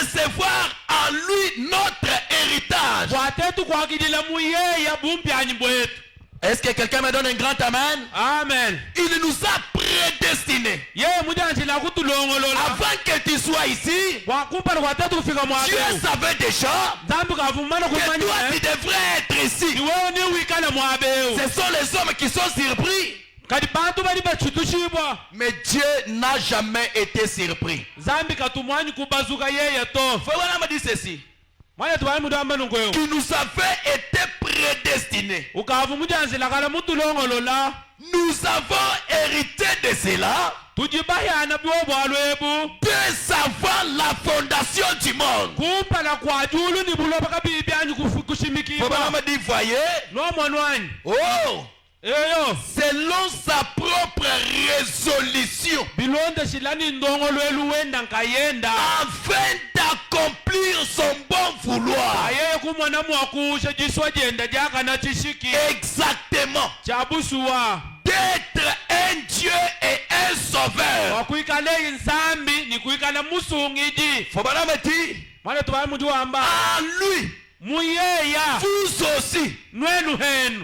recevoir en lui notre héritage. Est-ce que quelqu'un me donne un grand amen? Amen. Il nous a prédestinés. Avant que tu sois ici, Dieu savait déjà que toi tu devrais être ici. Ce sont les hommes qui sont surpris. Mais Dieu n'a jamais été surpris. Voilà, me dit ceci. Qui nous avait été prédestinés. Nous avons hérité de cela dès avant la fondation du monde. Voilà, me dit, voyez. Oh. Selon sa propre résolution, afin d'accomplir son bon vouloir. Exactement. D'être un Dieu et un sauveur. Faut pas me dire. En lui, vous aussi,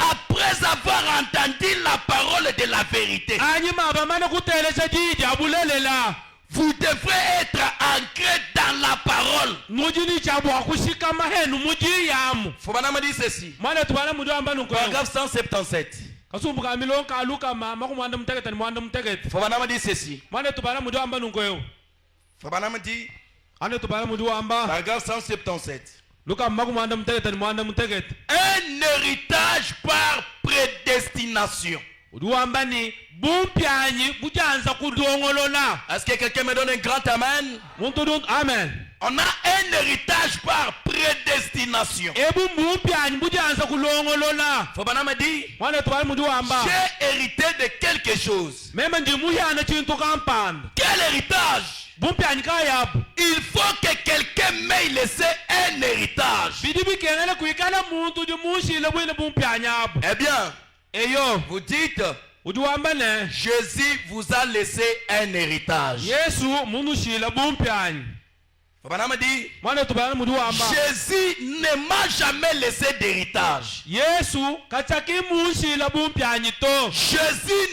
après avoir entendu la parole de la vérité, vous devrez être ancré dans la parole. Faut pas me dire ceci. Paragraphe 177. Faut pas me dire ceci. Faut pas me dire. Paragraphe 177. Un héritage par prédestination. Est-ce que quelqu'un me donne un grand amen? Amen. On a un héritage par prédestination. Faut pas me dire, j'ai hérité de quelque chose. Quel héritage? Il faut que quelqu'un m'ait laissé un héritage. Eh bien, vous dites, Jésus vous a laissé un héritage. Faut pas me dire, Jésus ne m'a jamais laissé d'héritage. Jésus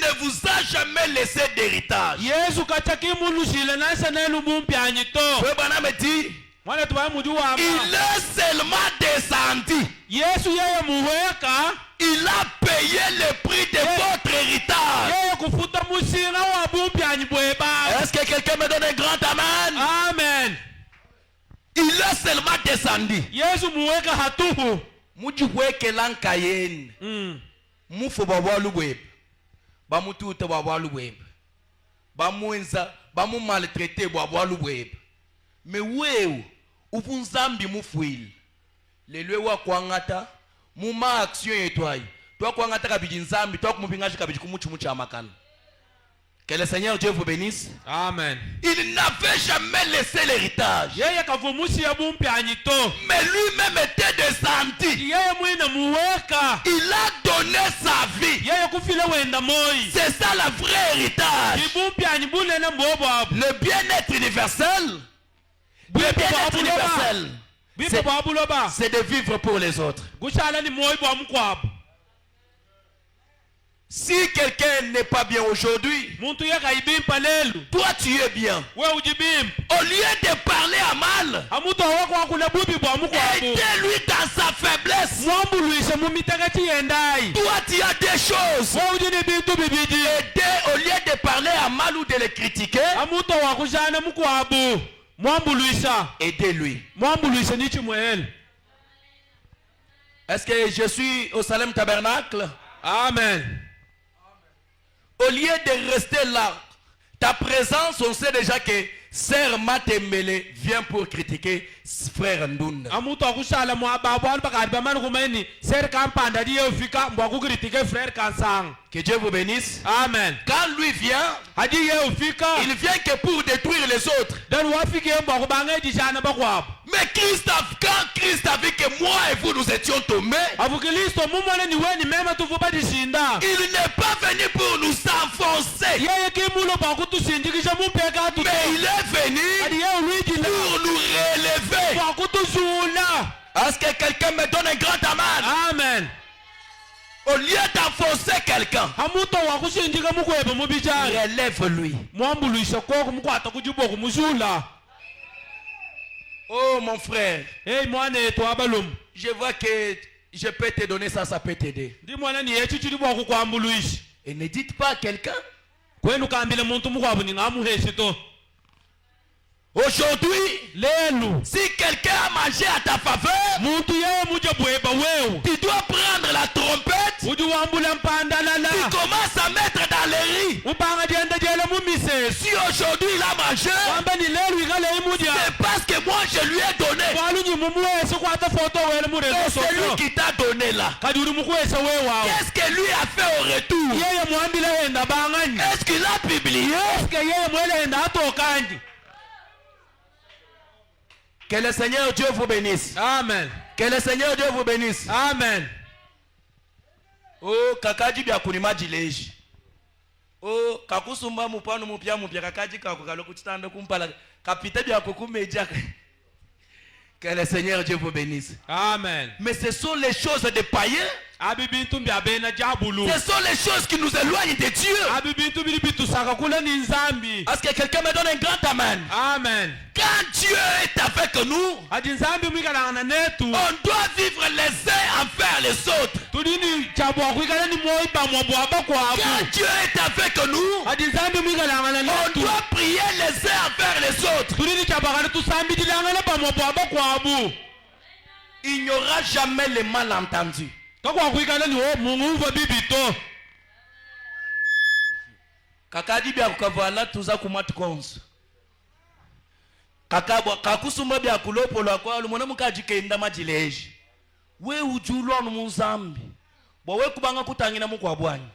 ne vous a jamais laissé d'héritage. Faut pas me dire, il est seulement descendu. Il a payé le prix de votre héritage. Est-ce que quelqu'un me donne un grand amen? Amen. Il est seulement descendu. Mujuweke lankayen. Mufu bawalu web. Bamututa bawalu web. Bamuenza, bamu maltraité bawalu web. Mais weu, ufunzambi mufuil. Le lewa kwangata, muma action etwai. Toi kwangata kabiji nzambi, toi kumupingashi kabiji kumuchumucha amakana. Que le Seigneur Dieu vous bénisse. Amen. Il n'avait jamais laissé l'héritage. Mais lui-même était descendu. Il a donné sa vie. C'est ça le vrai héritage. Le bien-être universel. Le bien-être universel. C'est de vivre pour les autres. Si quelqu'un n'est pas bien aujourd'hui, toi tu es bien. Au lieu de parler à mal, aidez-lui dans sa faiblesse. Toi tu as des choses. Aidez au lieu de parler à mal ou de le critiquer. Aidez-lui. Est-ce que je suis au Salem Tabernacle? Amen. Au lieu de rester là, ta présence, on sait déjà que Sœur Matemele vient pour critiquer frère Ndunda. Que Dieu vous bénisse. Amen. Quand lui vient, il vient que pour détruire les autres. Mais Christ, quand Christ a vu que moi et vous nous étions tombés, il n'est pas venu pour nous enfoncer, mais il est venu pour nous relever. Est-ce que quelqu'un me donne un grand amen? Amen. Au lieu d'enfoncer quelqu'un, relève-lui. Oh mon frère, je vois que je peux te donner ça, ça peut t'aider. Et ne dites pas à quelqu'un. Aujourd'hui, si quelqu'un a mangé à ta faveur, tu dois prendre la trompette, tu commences à mettre dans les riz. Si aujourd'hui il a mangé, c'est parce que moi je lui ai donné. Mais c'est lui qui t'a donné là. Qu'est-ce que lui a fait au retour? Est-ce qu'il a publié? Que le Seigneur Dieu vous bénisse. Amen. Que le Seigneur Dieu vous bénisse. Amen. Oh, kakaji bya kulima jileji. Oh, kakusumba mupano mupya kakaji kakukalo kutanda kumpala kapite bya kukumeja. Que le Seigneur Dieu vous bénisse. Amen. Mais ce sont les choses des païens. Ce sont les choses qui nous éloignent de Dieu. Est-ce que quelqu'un me donne un grand amen? Amen. Quand Dieu est avec nous, on doit vivre les uns envers les autres. Quand Dieu est avec nous, on doit prier les uns envers les autres. Il n'y aura jamais les malentendus. Kakadi bya kukavala tuza kumatu konso. Kakusumba bya kulopolwa kwa lumona mukajikenda majileji. We ujulwa n'umuzambi. Bo we kubanga kutangina mu kwa bwanyi.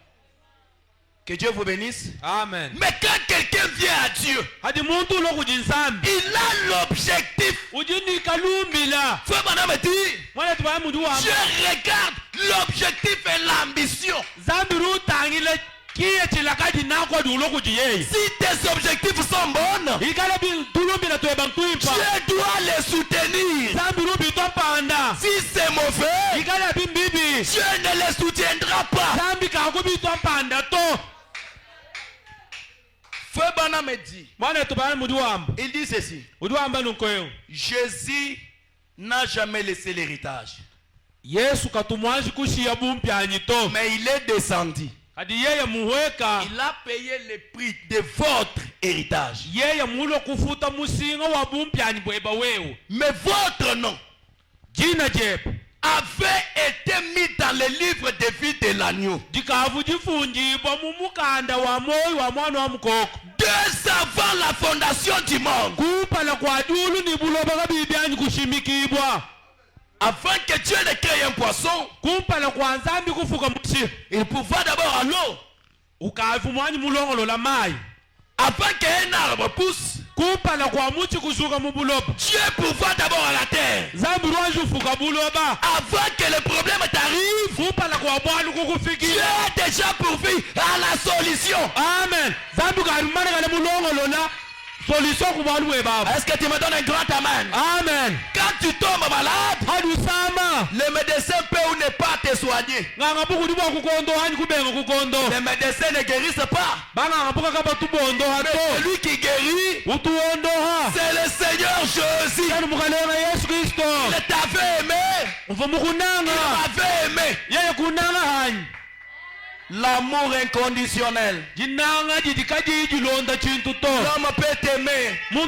Que Dieu vous bénisse. Amen. Mais quand quelqu'un vient à Dieu, il a l'objectif. Je regarde l'objectif et l'ambition. Si tes objectifs sont bons, Dieu doit les soutenir. Si c'est mauvais, Dieu ne les soutiendra pas. Frère Bana me dit, il dit ceci: Jésus n'a jamais laissé l'héritage, mais il est descendu. Il a payé le prix de votre héritage. Mais votre nom avait été mis dans le livre de vie de l'agneau. 2 avant la fondation du monde. Avant que Dieu ne crée un poisson, il pouvait d'abord à l'eau. Avant qu'un arbre pousse, Dieu pouvait d'abord à la terre. Avant que le problème t'arrive, Dieu a déjà pourvu à la solution. Amen. Est-ce que tu me donnes un grand amen? Amen. Quand tu tombes malade, le médecin peut ou ne pas te soigner. Les médecins ne guérissent pas. Mais celui qui guérit, c'est le Seigneur Jésus. Il t'avait aimé. Il m'avait aimé. L'amour inconditionnel. L'homme peut t'aimer. La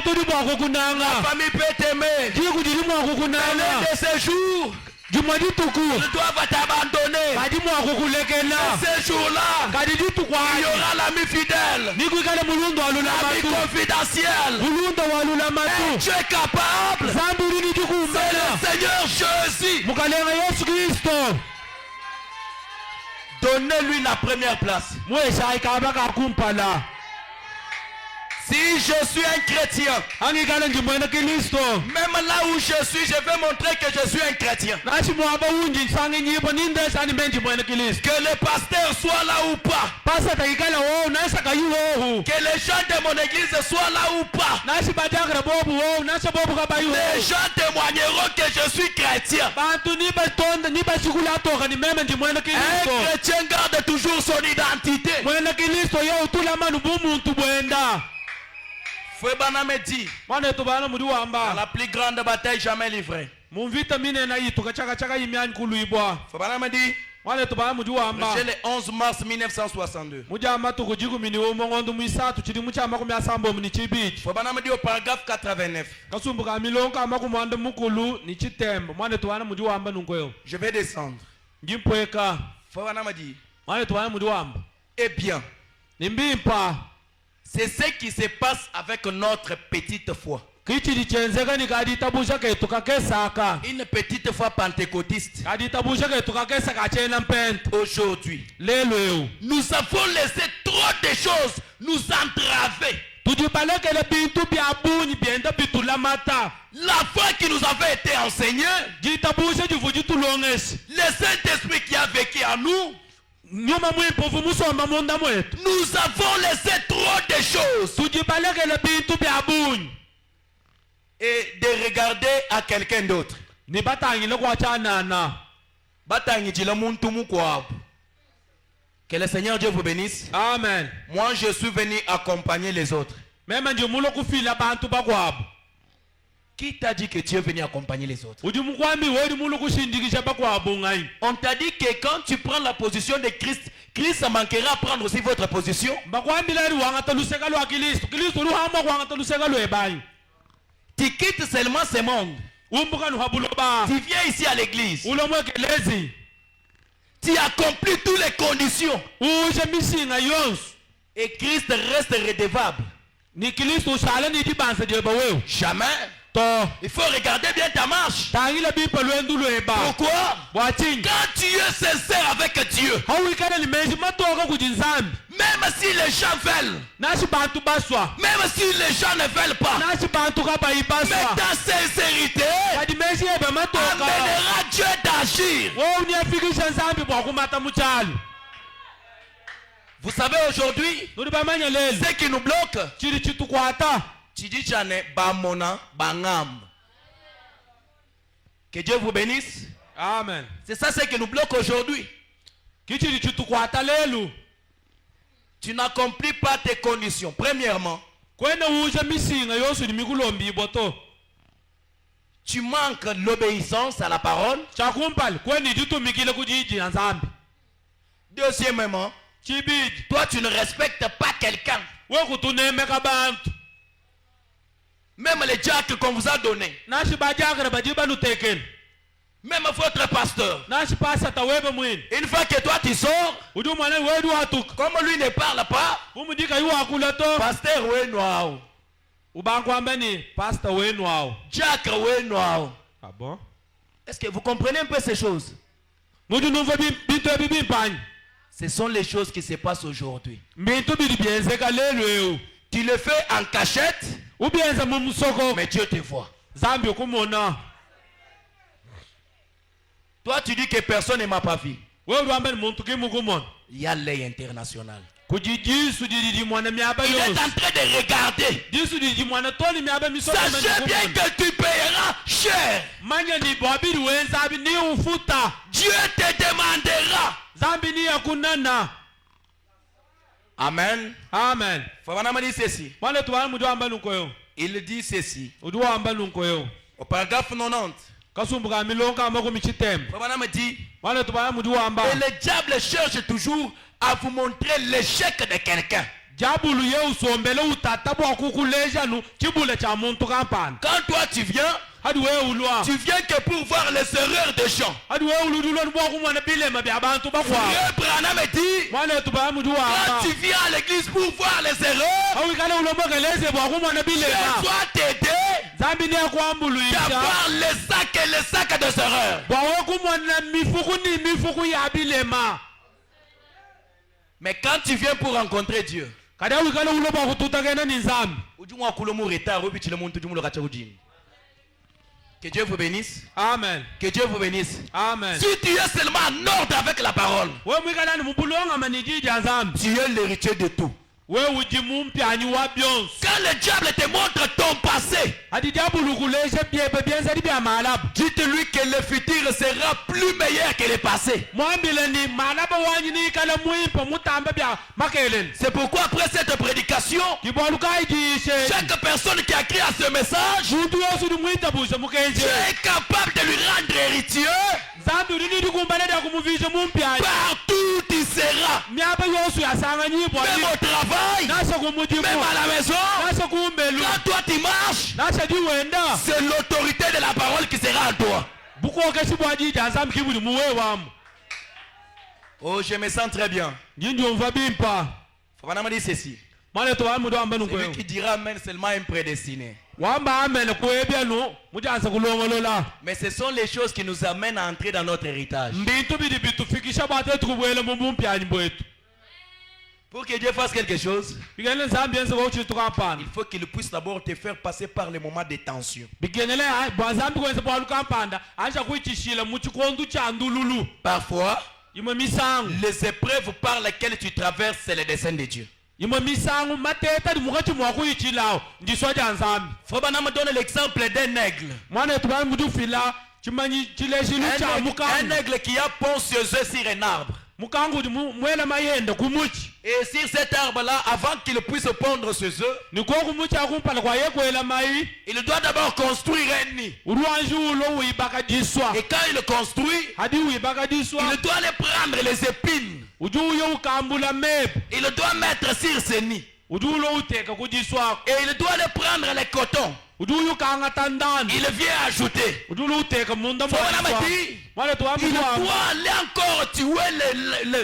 famille peut t'aimer. L'un de ces jours, ils doivent t'abandonner. Ces jours-là, il y aura l'ami fidèle, l'ami confidentiel. Et tu es capable. C'est le Seigneur Jésus. Donnez-lui la première place. Si je suis un chrétien, angikale njimwena Kristo même là où je suis, je vais montrer que je suis un chrétien. nashi mwaba unji sange nyibo nindesa ni menji mwena Kristo Que le pasteur soit là ou pas. pasa takikala wo nasa kayiwo Que les gens de mon église soient là ou pas. nashi bajakra bobu wo nasa bobu kabayiwo Les gens témoigneront que je suis chrétien. bantu nibatonda nibashikula toka ni meme njimwena Un Kristo chrétien garde toujours son identité. mwena Kristo yo utula manu bumuntu bwenda Frère Branham dit, mwana tubana muri dans wamba la plus grande bataille jamais livrée. mumvita minena yitu kachaka yimyani kuluibwa Frère Branham dit, mwana tubana muri wamba c'est le 11 mars 1962. mujama tukujikumi womongondo mwisatu chiri muchama kumyasambo muni chibiji Frère Branham dit au paragraphe 89. kasumbuka milongo amakumwanda mukulu ni chitembo mwana tubana muri wamba nunkoyo Je vais descendre. njimpweka Frère Branham dit, mwana tubana muri wamba eh bien, nimbimpa c'est ce qui se passe avec notre petite foi. kichiri chenzeka nikaditabusha ketu kakesaka Une petite foi pentecôtiste. kaditabusha ketu kakesaka chena mpento Aujourd'hui, lelo eu nous avons laissé trop de choses nous entraver. tujibalekele bintu bya bunyi byenda bitulamata La foi qui nous avait été enseignée, jitabusha jivu jitulongesi le Saint-Esprit qui a vécu en nous, nyuma mwimpovu musomba munda mwetu nous avons laissé trop de choses. tujibalekele bintu bya bunyi Et de regarder à quelqu'un d'autre. ni batangile kwachanana Batangijila muntu mukwabo. Que le Seigneur Dieu vous bénisse. amen Moi, je suis venu accompagner les autres. meme njimulo kufila bantu bakwabo Qui t'a dit que tu es venu accompagner les autres? uji mukwami weli mulo kushindikisha bakwabo ngai On t'a dit que quand tu prends la position de Christ, Christ manquera à prendre aussi votre position. bakwami leli wangata luseka lwa Kristo Kristo luhamba kwangata luseka lwebanyi Tu quittes seulement ce monde. umbuka nuhabulo ba Tu viens ici à l'église. ulomwekelezi Tu accomplis toutes les conditions. uje misinga yonsu Et Christ reste redevable. ni Kristo ushala ni dibanse jeba wewe Jamais. to Il faut regarder bien ta marche. tangile bipa lwendu lweba Pourquoi? bwachinga Quand tu es sincère avec Dieu, hawikana ni meji matoka kujinzambi même si les gens veulent, nashi bantu baswa même si les gens ne veulent pas, nashi bantu mais kabayibaswa ta sincérité kadi meji yebe matoka amènera Dieu d'agir. wo uniafikisha nzambi bwakumata muchalo Vous savez aujourd'hui, nuri bamanya leli ce qui nous bloque, chiri chitukwata Chidichane Bamona Bangam. Que Dieu vous bénisse. amen C'est ça ce qui nous bloque aujourd'hui. kichiri chitukwata lelu Tu n'accomplis pas tes conditions. Premièrement, kwene uje misinga yonsu ni mikulombi iboto tu manques l'obéissance à la parole. chakumpali kweni jitumikile kujiji ya nzambi Deuxièmement, chibiji toi tu ne respectes pas quelqu'un. wekutunemeka bantu Même les diacres qu'on vous a donnés. nashi bajakere bajiba nutekele Même votre pasteur. nashi pasata webe mwini Une fois que toi tu sors, uji mwana wedu watuka comme lui ne parle pas, umudika iwakula to pasteur Wenwao, ubankwamba ni pastor wenu wao diacre Wenwao. ah bon Est-ce que vous comprenez un peu ces choses? muji numva bintu ebi bimpanyi Ce sont les choses qui se passent aujourd'hui. bintu bili byenzeka lelu eu Tu le fais en cachette, ubyenza mu musoko mais Dieu te voit. zambi okumona Toi, tu dis que personne ne m'a pas vu. wewe lwamba ni muntu kimukumona Il y a l'œil international. kujijisu jiji mwana miaba Il est yose en train de regarder. jisu jiji mwana toni miaba misoko Sachez bien que tu payeras cher. manya ni bwabili wenzabi ni ufuta Dieu te demandera. zambi ni yakunana Amen. amen Fabana m'a dit ceci. wale tuwala mudu amba nunkoyo Il dit ceci. udu amba nunkoyo Au paragraphe 90. kasumbuka milonga amakumi chitembo Fabana me dit. wale tuwala mudu amba Et le diable cherche toujours à vous montrer l'échec de quelqu'un. jabulu ye usombele utata bwa kukuleja nu chibule cha muntu kampani Quand toi tu viens, hadi wewe ulwa tu viens que pour voir les erreurs des gens. hadi wewe uludulwa bwa kumwana bilema bya bantu bakwa Frère Branham me dit. wale tuwala mudu Quand amba tu viens à l'église pour voir les erreurs, awikale ulomokeleze bwa kumwana Dieu bilema doit t'aider zambi ni yakwambuluisha d'avoir les sacs des erreurs. bwa kumwana mifuku ni mifuku ya bilema Mais quand tu viens pour rencontrer Dieu, kada wikala uloba kututagena ni nzambi ujumwa kulomu retard obichile muntu jumulo kacha ujini. Que Dieu vous bénisse. amen Que Dieu vous bénisse. amen Si tu es seulement en ordre avec la parole, we mwikala ni mubulonga manijija nzambi tu es l'héritier de tout. we ujimu mpyanyi wa byonse Quand le diable te montre ton passé, adi diabulu kuleshe byebe byenza bya malabu dites-lui que le futur sera plus meilleur que le passé. mwambile ni malaba wanyi ni kala muimpa mutamba bya makelele. C'est pourquoi après cette prédication, kiboluka ijishe chaque personne qui a crié à ce message, muntu yosu ni mwita busha tu mukenje es capable de lui rendre héritier. zambi uri ni kumbana da kumuvisha mumpyanyi Partout tu seras. myaba yosu yasanga nyibwa Même au travail, nasha kumujimu même à la maison. nasha kumbelu Quand toi tu marches, nasha diwenda c'est l'autorité de la parole qui sera en toi. bukokeshi bwajija nzambi kibuli muwe wamu. Oh, je me sens très bien. Njinjo mva bimpa Faut dire ceci. mwana to wamu do ambanu Celui kwe qui dira amen seulement un prédestiné. wamba amene kwebya no mujanza kulongolola Mais ce sont les choses qui nous amènent à entrer dans notre héritage. mbintu bidi bitufikisha batetu kubwele mu bumpyanyi bwetu Pour que Dieu fasse quelque chose, bigene nzambi yenze ko chitu kampana il faut qu'il puisse d'abord te faire passer par les moments de tension. bigenele bwazambi kwenze bwalu kampanda acha kuichishila mu chikondu cha ndululu Parfois, imwe misangu les épreuves par lesquelles tu traverses, c'est le dessein de Dieu. imwe misangu mateta di mukati mwakuichilao ndiswa ja nzambi Faut me donner l'exemple d'un aigle. mwana yetu bali mudufila chimanyi chileshilu cha Un mukangu aigle qui a pond ses œufs sur un arbre. mukangu di mwela mayenda kumuchi Et sur cet arbre-là, avant qu'il puisse pondre ses œufs, niko kumuchi akumpala kwa yekwela mai il doit d'abord construire un nid. uruanji ulo uibakadiswa Et quand il construit, hadi uibakadiswa il doit aller prendre les épines. uju uyo ukambula mepu Il doit mettre sur ce nid. uju ulo uteka kudiswa Et il doit aller prendre les cotons. uju uyo kangata ndani Il vient ajouter. uju ulo uteka munda Faut mwadiswa mwana il tuwambi doit aller encore tuer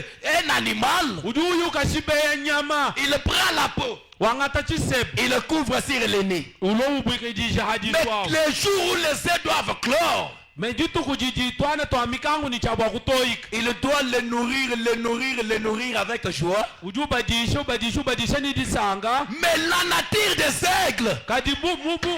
un animal. uju uyo kashibeya nyama Il prend la peau. wangata chisepu Il couvre sur le nid. ulo ubwikidisha Mais hadiswa les jours où les œufs doivent clore, mejitu kujijitwana twamikangu ni chabwa kutoika il doit les nourrir avec joie. uju ubadisha nidisanga Mais la nature des aigles, kadi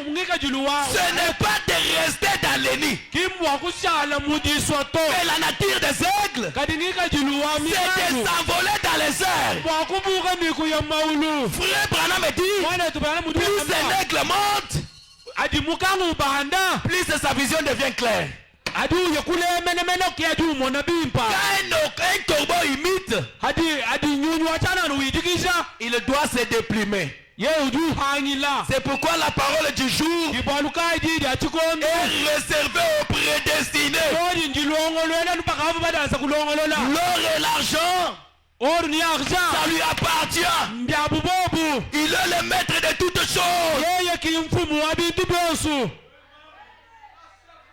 ngika juluwa ce n'est pas de rester dans le nid. kimwa kushala mudiswa to Mais la nature des aigles, kadi ngika juluwa c'est de mikangu s'envoler dans les airs. mwakubuka miku ya maulu Frère Branham me dit, mwana tubana mudu plus un aigle monte, adi mukangu bahanda plus sa vision devient claire. adi uye kule menemeno kiadi umona bimpa Quand un corbeau imite, adi nyunyu wachana nuidikisha il doit se déprimer. ye uju hangila C'est pourquoi la parole du jour ibaluka jidi achikondo est réservée aux prédestinés. odi njilongolwela nupaka abo badanza kulongolola L'or et l'argent, ori ni arja ça lui appartient. mbyabubobu Il est le maître de toutes choses. yeye kimfumu wa bintu byosu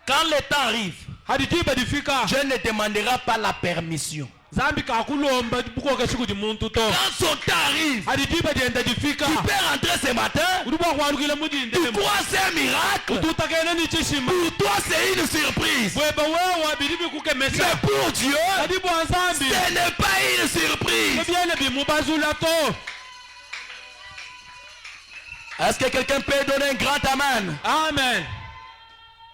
Quand le temps arrive, hadi tiba difika Dieu ne demandera pas la permission. zambi kakulomba bukokeshi kuti muntu to Quand son temps arrive, hadi tiba dienda difika tu peux rentrer ce matin. utuba kwalukile Tu mudinde crois c'est un miracle. ututakena ni chishima Pour toi, c'est une surprise. bweba wewe biribi Mais kukemesa pour Dieu, hadi bwanzambi ce n'est pas une surprise. byene bimubazula to Est-ce que quelqu'un peut donner un grand amen? amen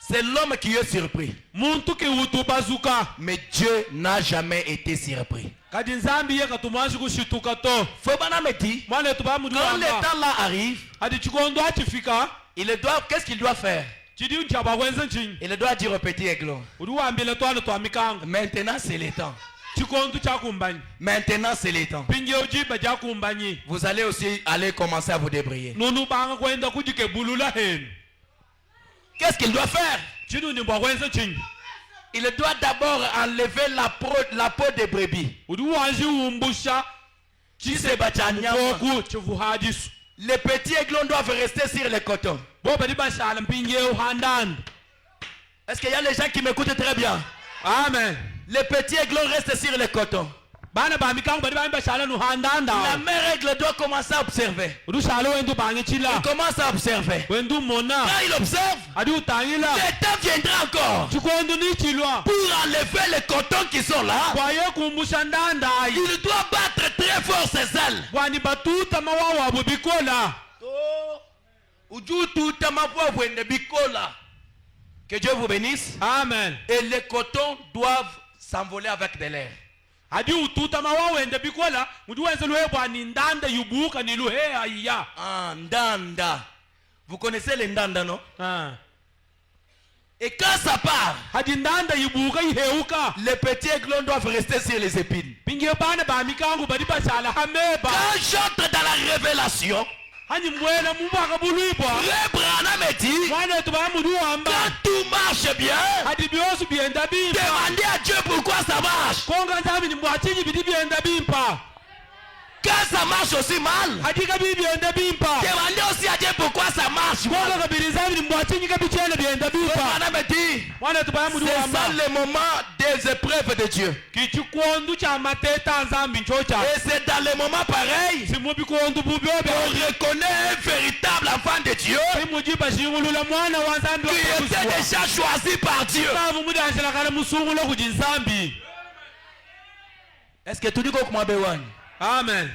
C'est l'homme qui est surpris. muntu kiutubazuka Mais Dieu n'a jamais été surpris. kadi nzambi ye katumanji kushituka to Fobana me dit, mwana yetu quand le bamuduwanga temps là arrive, hadi chikondo achifika qu'est-ce qu'il doit faire? chidi nchaba kwenze nchinyi Il doit dire au petit aiglon, udiwambile twana twamikanga maintenant c'est le temps. chikondo chakumbanyi Maintenant c'est le temps. pinje ujiba jakumbanyi Vous allez aussi aller commencer à vous débrouiller. nunu banga kwenda kujikebulula henu Qu'est-ce qu'il doit faire? chidi nimbwa kwenze nchinyi Il doit d'abord enlever la peau de brebis. udiwanji umbusha koku chivuhajisu Les petits aiglons doivent rester sur le coton. boba dibashala mpinje uhandanda. Est-ce qu'il y a les gens qui m'écoutent très bien? Amen. Les petits aiglons restent sur le coton. bana bamikangu badi bashala nu handanda La mère aigle doit commencer à observer. udushala wendu bangi Il chila commence à observer. wendu mona Quand il observe, adi utangila le temps viendra encore chikondo ni chilwa pour enlever les cotons qui sont là. kwaye kumbusha ndanda Il doit battre très fort ses ailes. bwani batuta mawawa abo bikola Uju tuta mawawa wende bikola. Que Dieu vous bénisse. amen. Et les cotons doivent s'envoler avec de l'air. adi ututa mawawa ende bikola mudu wenze luhe bwani ndanda yubuka ni luhe aiya. Ah, ndanda. Vous connaissez les ndanda, non? Et quand ça part, hadi ndanda yubuka iheuka les petits aiglons doivent rester sur les épines. binge bana ba mikangu badi bashala hameba. Quand j'entre dans la révélation, hani mwela mubaka bulibwa Frère Branham me dit, mwana tuba mudu wamba quand tout marche bien, hadi byosu bienda bimpa demandez à Dieu pourquoi ça marche. konga nzabi ni mbwachinyi bidi bienda bimpa. Quand ça marche aussi mal, hadi kabi bienda bimpa demandez aussi à Dieu pourquoi ça marche konga mal. kabiri nzabi ni mbwachinyi kabi chene bienda Frère bimpa. Branham me dit, mwana tuba mudu c'est wamba ça le moment des épreuves de Dieu. kichikondu cha mateta nzambi nchocha Et c'est dans les moments pareils simu bikondu bubyobe qu'on reconnaît un véritable enfant de Dieu simu jiba shingulula mwana wa nzambi qui était déjà choisi par Dieu. sabu mudanshira kana musungulo kuji nzambi. Est-ce que tu dis qu'on besoin? amen.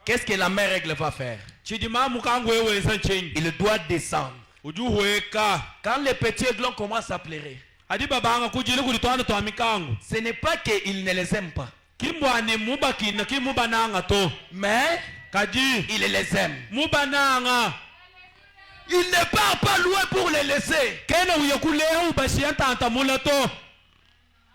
Qu'est-ce que la mère règle va faire? chidima mukangu wewe nsanchenyi Il doit descendre. ujuhweka Quand les petits aiglons commencent à pleurer, adi babanga kujile kulitwana twa mikangu ce n'est pas qu'il ne les aime pas, kimbwani muba kina kimubananga to mais kaji il les aime. mubananga Il ne part pas loin pour les laisser, kena uye kuleha ubashiya ntanta mula to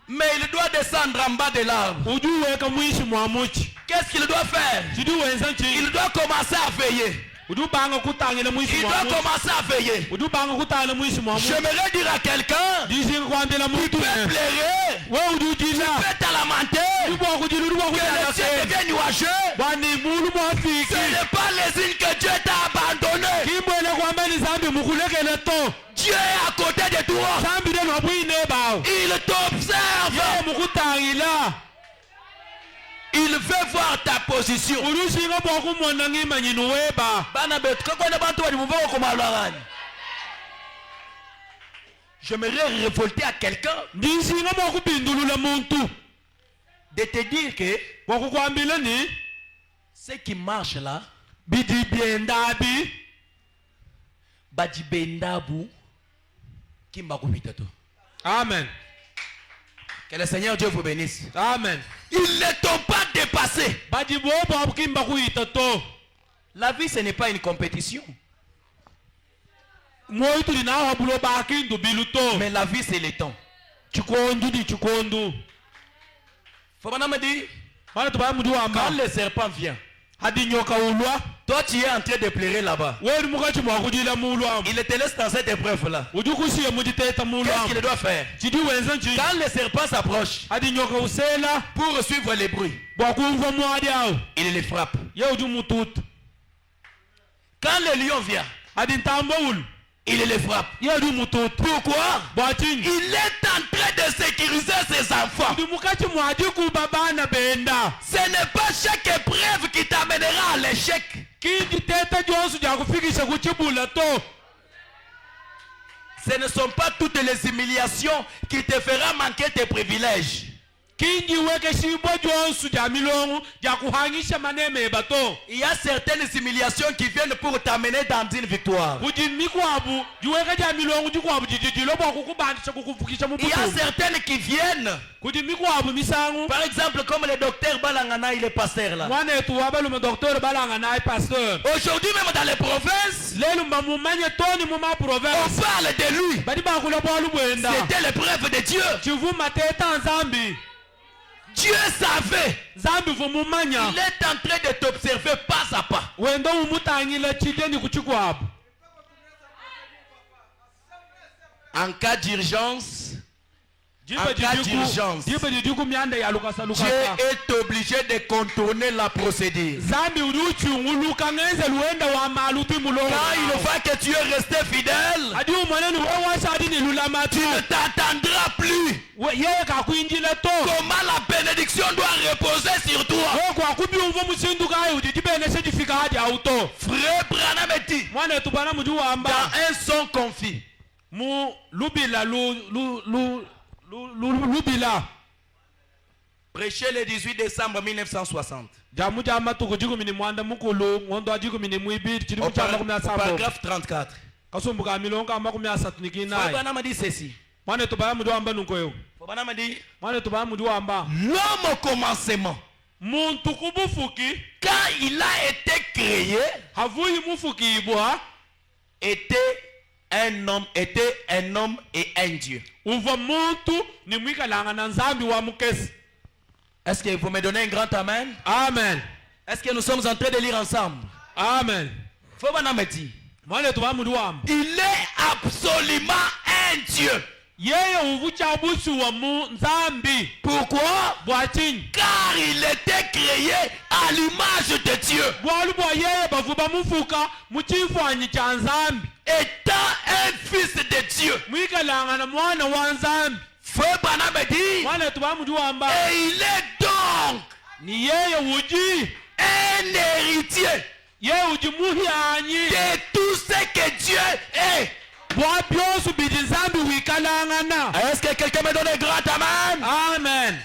mais il doit descendre en bas de l'arbre. ujuhweka mwishi mwamuchi Qu'est-ce qu'il doit faire? chiduwe nsanchenyi Il doit commencer à veiller. udubanga kutangile mwishi Il doit mwamuchi commencer à veiller. udubanga kutangile mwishi mwamuchi. J'aimerais dire à quelqu'un, dishinga kwambila tu muntu peux pleurer, we udujila tu peux te lamenter, udubwa kujila udubwa que le ciel kujila devient nuageux. bwani mulu mwafiki Ce n'est pas les signes que Dieu t'a abandonné. kimbwele kwamba ni zambi mukulekele to Dieu est à côté de toi. zambi lelo bwine bawo Il t'observe. ye mukutangila Il veut voir ta position. ulushinga bwakumona ngimanyini weba Bana betu kakona bantu bali muvoko komalwangani. J'aimerais révolter à quelqu'un ndishinga bwakubindulula muntu de te dire que bwakukwambila ni ce qui marche là, bidi byendabi badi bendabu kimba kupita tu. amen. Que le Seigneur Dieu vous bénisse. amen. Ils ne t'ont pas dépassé. badi bobo abukimba kuyita to La vie ce n'est pas une compétition, moyo tuli nawo habulo bakindu bilu to mais la vie c'est le temps. chikondu di chikondu Faut maintenant me dire, bana tubaya mudu wamba quand le serpent vient, hadi nyoka ulwa toi tu es en train de pleurer là-bas. weri mukachi mwakujila mulwamu Il te laisse dans cette épreuve là. ujukushiye mujiteta Qu'est-ce mulwamu qu'il doit faire? chidi wenza nchi Quand le serpent s'approche hadi nyoka usela pour suivre les bruits, bwakumva mwadi awo il les frappe. ye uju mututu Quand le lion vient, hadi ntambo ulu il les frappe. ye uju mututu Pourquoi? bwachinyi Il est en train de sécuriser ses enfants. uju mukachi mwadi kuba bana benda Ce n'est pas chaque épreuve qui t'amènera à l'échec. kindi teta jonsu jakufikisha kuchibula to Ce ne sont pas toutes les humiliations qui te feront manquer tes privilèges. kinji weke shibwa jonsu ja milongu jakuhangisha manemeba to Il y a certaines humiliations qui viennent pour t'amener dans une victoire. bujimi kwabu jiweka ja milongu jikwabu jijijilo bwakukubandisha kukuvukisha Il y a mubutu certaines qui viennent, kujimi kwabu misangu par exemple comme le docteur Balangana, il est pasteur là. mwana etu wabalume docteur balanga naye pasteur Aujourd'hui même dans les provinces, lelo mbamumanye toni muma on province parle de lui. badi bakula bwalu bwenda C'était l'épreuve de Dieu. chivuma teta nzambi Dieu savait. nzambi vumumanya Il est en train de t'observer pas à pas. wendo umutangila chideni kuchikwabu En cas d'urgence, En cas d'urgence, jibe didiku myanda ya lukasa Dieu lukasa est obligé de contourner la procédure. zambi uliuchunguluka ngenze luenda wa maluti mulongo Quand il va que tu es resté fidèle, adi umwaneni wewasha adi ni lulamatu tu ne t'attendras plus. yeye kakuinjile to Comment la bénédiction doit reposer sur toi. we kwakubyumva musindukayo uti jibeneshe jifika hadi auto Frère Branham dit, mwana etu bana muju wamba dans un son confit, mu lubila lubila Prêché le 18 décembre 1960. jamu jama tuku jikumi ni mwanda mukulu ngondo wa jikumi ni mwibiri chiri muchama kumya sambo Paragraphe 34. kasumbuka milonga ama kumya satu nikina Fobana m'a dit ceci. mwane tubaya mudu wamba nunkoyo Fobana m'a dit mwane tubaya mudu wamba l'homme au commencement, muntu kubufuki quand il a été créé, havuyi mufuki ibwa était un homme et un Dieu. uva muntu ni mwikalanga na nzambi wa mukesi. Est-ce que vous me donnez un grand amen? Amen. Est-ce que nous sommes en train de lire ensemble? Amen. Fobana me dit mwane tubaya mudu wamba il est absolument un Dieu. yeye uvuchabusi wa mu nzambi. Pourquoi? Bwachini Car il était créé à l'image de Dieu. bwalu bwa yeye bavuba mufuka muchifanyi cha nzambi Étant un fils de Dieu. mwikalanga na mwana wa nzambi. Fobana me dit mwane tubaya mudu wamba et il est donc ni yeye uji un héritier yeye uji muhyanyi de tout ce que Dieu est. bwa byosu bidi nzambi wikalangana. Est-ce que quelqu'un me donne un grand amen? Amen.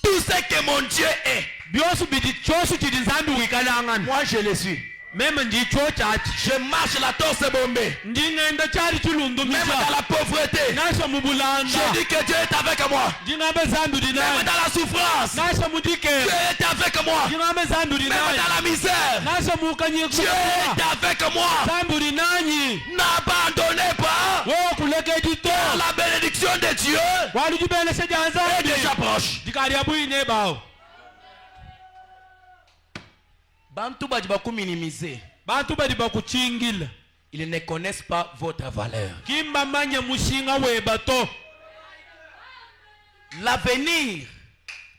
Tout ce que mon Dieu est. byosu bidi chosu chidi nzambi wikalangana. Moi je le suis. meme ndicho chachi Je marche la torse bombée. ndingenda chali Même chilundumisa dans la pauvreté. nasha mubulanda Je dis que Dieu est avec moi. ndingambe zambi Même dinani dans la souffrance. nasha mudike Dieu est avec moi. ndingambe zambi Même dinani dans la misère. nasha Dieu mukanyiko est avec moi. zambi dinani N'abandonnez pas. wewe kuleke jito La bénédiction de Dieu walijibelesha est janzambi déjà proche. dikali abuyine bao Bantu baji bakuminimiser. bantu bali bakuchingila Ils ne connaissent pas votre valeur. kimba manya mushinga webato L'avenir,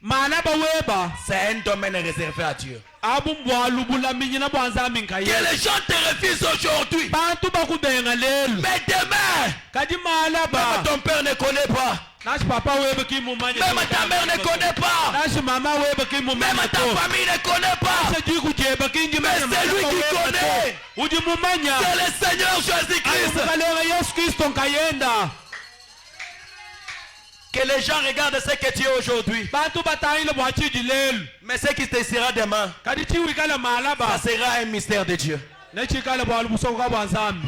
mana baweba c'est un domaine réservé à Dieu. abumbwalu bulaminyina bwanzambi Que nkaye les gens te refusent aujourd'hui. bantu bakubenga lelu Mais demain, kadi même malaba ton père ne connaît pas. nashi papa webe kimumanya Même ta mère ne connaît pas. nashi mama webe Même kimumanya ta famille ne connaît pas. nashi jikujeba kinjimanya Mais c'est lui qui connaît. ujimumanya C'est le Seigneur Jésus-Christ. amukalera yesu kristo nkayenda Que les gens regardent ce que tu es aujourd'hui. bantu batayile bwachidi lelu Mais ce qui te sera demain, kadi chiwikala ça malaba sera un mystère de Dieu. nechikala bwalu busoka bwanzambi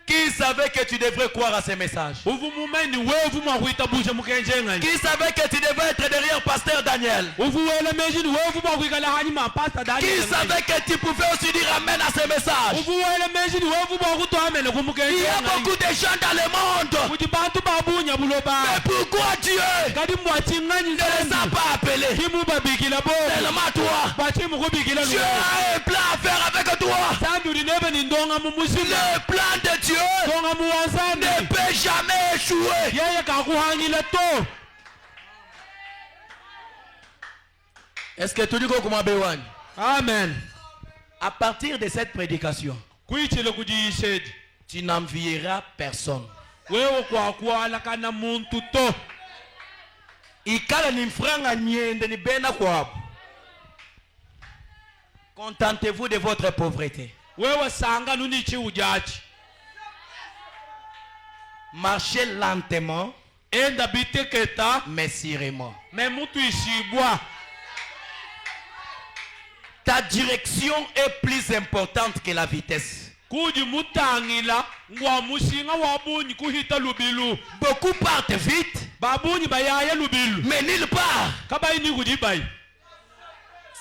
Qui savait que tu devrais croire à ces messages? uvumumeni wevu mwakuitabusha mukenjengani Qui savait que tu devais être derrière Pasteur Daniel? uvuwele mejini wevu mwakuikala hanyuma pasta Qui savait que tu pouvais aussi dire Amen à ces messages? uvuwele mejini wevu mwakutwamene Il y a kumukenjengani beaucoup de gens dans le monde. kuti bantu babunya buloba Mais pourquoi Dieu kadi mwachinganyi ne les a pas appelés? kimubabikila bo Tellement toi. bachimukubikila Dieu a un plan à faire avec toi. zambi ulinebe ni ndonga mumusima Le plan de Dieu ndonga muwanzambi ne peut jamais échouer. yeye kakuhangila to. Est-ce que tu dis comment Béwan? Amen. À partir de cette prédication, kuichile kujiyishedi tu n'envieras personne. wewe kwakwalakana muntu to Ikala ni mfranga nyende ni bena kwabo. Contentez-vous de votre pauvreté. wewe sanga nunichi ujachi Marchez lentement, enda biteketa mais sûrement. me mutu ishibwa Ta direction est plus importante que la vitesse. kuji mutangila ngwa mushinga wabunyi kuhita lubilu Beaucoup partent vite, babunyi bayaya lubilu mais nulle part. kabayini kujibayi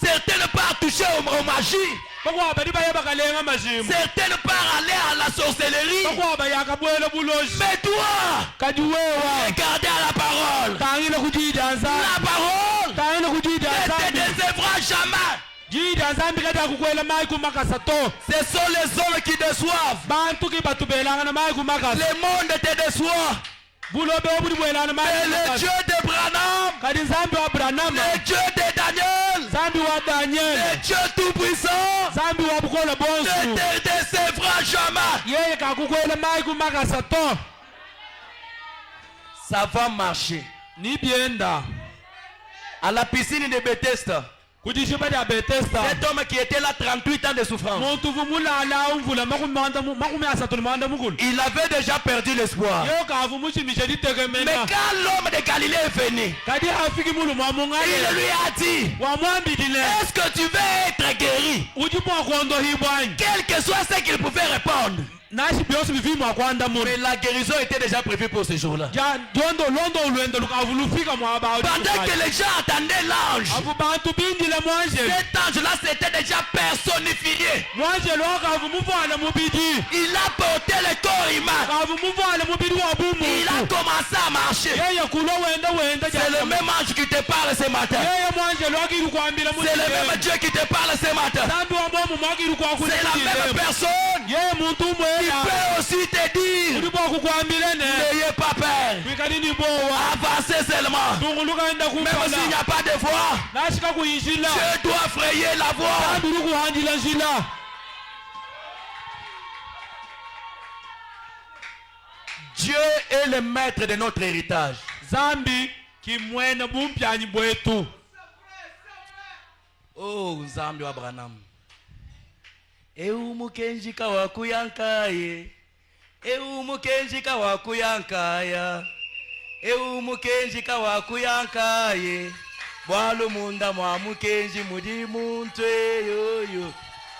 Certains ne partent toucher aux magies. bakwa badi baye bakalenga majimu Certains ne partent aller à la sorcellerie. bakwa bayakabwela buloji Mais toi, kadi wewa regardez à la parole. tangile kujidanza La parole tangile ne kujidanza te décevra jamais. jidanza mbikati akukwela mayi kumakasa to Ce sont les hommes qui déçoivent. bantu kibatubelanga na mayi kumakasa Le monde te déçoit. bulobe obuli bwelana Mais mayi le kumakasa Dieu de Branham, kadi nzambi wa branama le Dieu de Daniel, nzambi wa le daniel Dieu tout-puissant, nzambi wa bukola ne bonsu te décevra jamais. yeye kakukwela mayi kumakasa to Ça va marcher. nibyenda À la piscine de Bethesda, kujishiba dia Bethesda Cet homme qui était là 38 ans de souffrance. muntu vumulala umvula makumi asatu nimanda mukulu Il avait déjà perdu l'espoir. yo kavumuchimishe Mais litegemena quand l'homme de Galilée est venu, kadi afiki mulu mwamungale il lui a dit, wamwambidile est-ce que tu veux être guéri? ujipwa kuondo hibwanyi Quel que soit ce qu'il pouvait répondre. nashi byosi bivimu akwanda mulu Mais la guérison était déjà prévue pour ce jour-là. jondo londo ulwendo lukavulufika mwaba Pendant que les gens attendaient l'ange, avu bantu bindile mwanje cet ange-là s'était déjà personnifié. mwanje lo kavumuvale mubidi Il a porté le corps humain. kavumuvale mubidi wa Il a bumuntu commencé à marcher. yeye kulo wenda C'est le même ange qui te parle ce matin. yeye mwanje lo akiri kwambila C'est le même Dieu qui te parle ce matin. zambi wa momu mwakiri kwakulile C'est la même personne yeye muntu qui mwela peut aussi te dire, uli bwakukwambile ne n'ayez pas peur. wikalini bowa Avancez seulement. tungulukaenda Même s'il n'y kumpala a pas de voix, nashika kuyinjila Dieu doit frayer la voie. zambi uli kuhanjila njila Dieu est le maître de notre héritage. zambi kimwene bumpyanyi bwetu Oh, Nzambi wa Branham. Eumukenjika wakuyankaye. Eumukenjika wakuyankaya. Eumukenjika wakuyankaye. Bwalu munda mwamukenji mudi muntwe yoyo.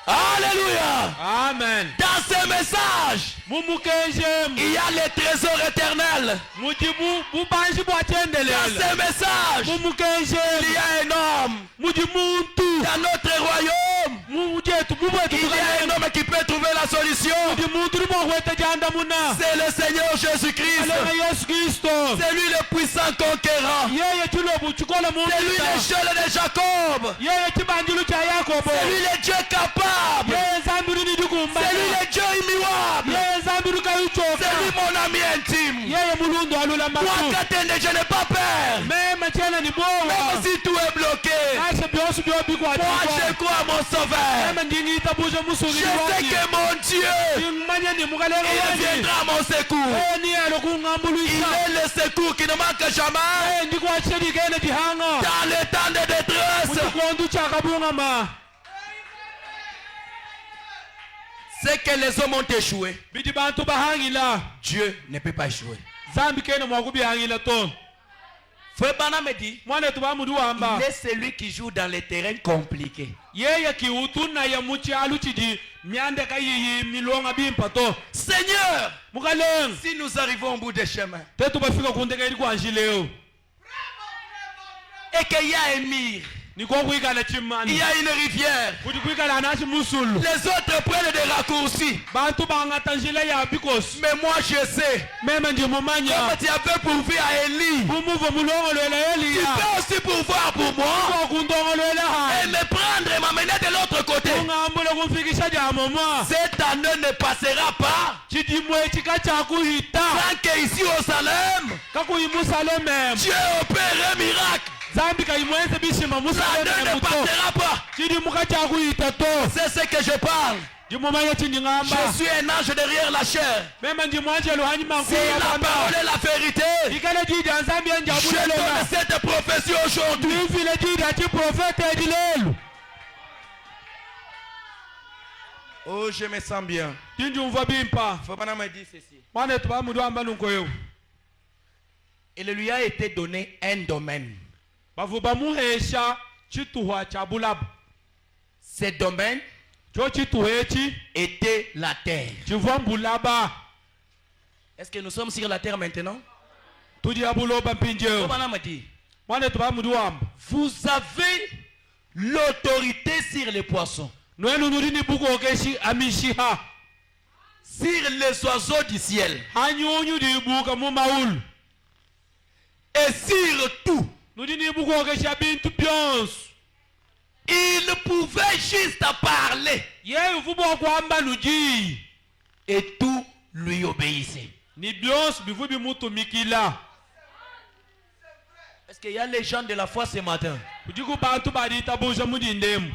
Alléluia. amen Dans ce message, mumukenjemu il y a le trésor éternel. muti bubanji Dans bwachendelela ce message, il mumukenjemu y a un homme. muti muntu Dans notre royaume, mubwetu mubwetu il y a un homme qui peut trouver la solution. muti muntu libwakweta janda muna C'est le Seigneur Jésus-Christ. alenga yesu kristo C'est lui le puissant conquérant. yeye chilobu chikola C'est lui mumita l'échelle de Jacob. yeye chibanjilu cha yakobo C'est lui le Dieu capable. yeye zambiri ni dikumba C'est lui le Dieu immuable. yeye zambiri kayuchoka C'est lui mon ami intime. yeye mulundu alula Moi, matu Katende, je n'ai pas peur. mema chena ni bowa Même si tout est bloqué, nashe byosi moi byobikwatikwa je crois à mon sauveur. mema ndingita buje Je musugiri sais wani que mon Dieu, imanye ni mukalenga il wani viendra à mon secours. ni alo Il kungambulisa est le secours qui ne manque jamais ndikwachedikene dihanga dans le temps de détresse. mutikondu chakabungama C'est que les hommes ont échoué. biti bantu bahangila Dieu ne peut pas échouer. zambi kene mwakubihangila to Frère Bana me dit, mwana tubamudu wamba il est celui qui joue dans les terrains compliqués. yeye kiutuna ya muchalu chidi myande kayiyi milonga bimpa to Seigneur, mukalenga si nous arrivons au bout des chemins tetu bafika kundeka ili kwanjileo et qu'il y a un mur, niko kuikala il chimani y a une rivière, kuti kuikala anachi musulu les autres prennent des raccourcis. bantu bangata njila ya bikosi Mais moi je sais, meme ndimumanya comme tu avais pourvu à Élie, bumuvo mulongolwela tu eliya peux aussi pourvoir pour moi kundongolwela et hai me prendre et m'amener de l'autre côté. ungambule kumfikisha jamomwa Cette année ne passera pas chidimwe chika chakuhita sans qu'ici au Salem, kakuyimusalemem Dieu opère un miracle. zambi kayimwenze bishima L'année ne musalememto passera pas. chidimuka chakuhita to C'est ce que je parle. ndimumanya chinding'amba Je suis un ange derrière la chair. meme ndimwanjelu hanyuma Si la parole est la vérité, ikale jida nzambi je donne enjabulelela cette prophétie aujourd'hui. ndimfile jida chiprofeta edilelu Oh, je me sens bien. tinjumva bimpa Faut pas me dire ceci. mwana tubamudu wamba nunkoyo Il lui a été donné un domaine. bavu bamuhesha chituhwa cha bulabu Ce domaine cho chituhwa echi était la terre. chivwa mbulaba Est-ce que nous sommes sur la terre maintenant? tudia buloba Faut mpinjeo pas me dire. mwana tubamudu wamba Vous avez l'autorité sur les poissons, nwenu nulini bukokeshi amishiha sur les oiseaux du ciel hanyunyu dibuka mu maulu et sur tout. nulini bukokesha bintu byonso Il pouvait juste parler yeyu vuba kwamba nuji et tout lui obéissait. ni byonso bivu bimutumikila Est-ce qu'il y a les gens de la foi ce matin? kujiku bantu badita buja mudindemu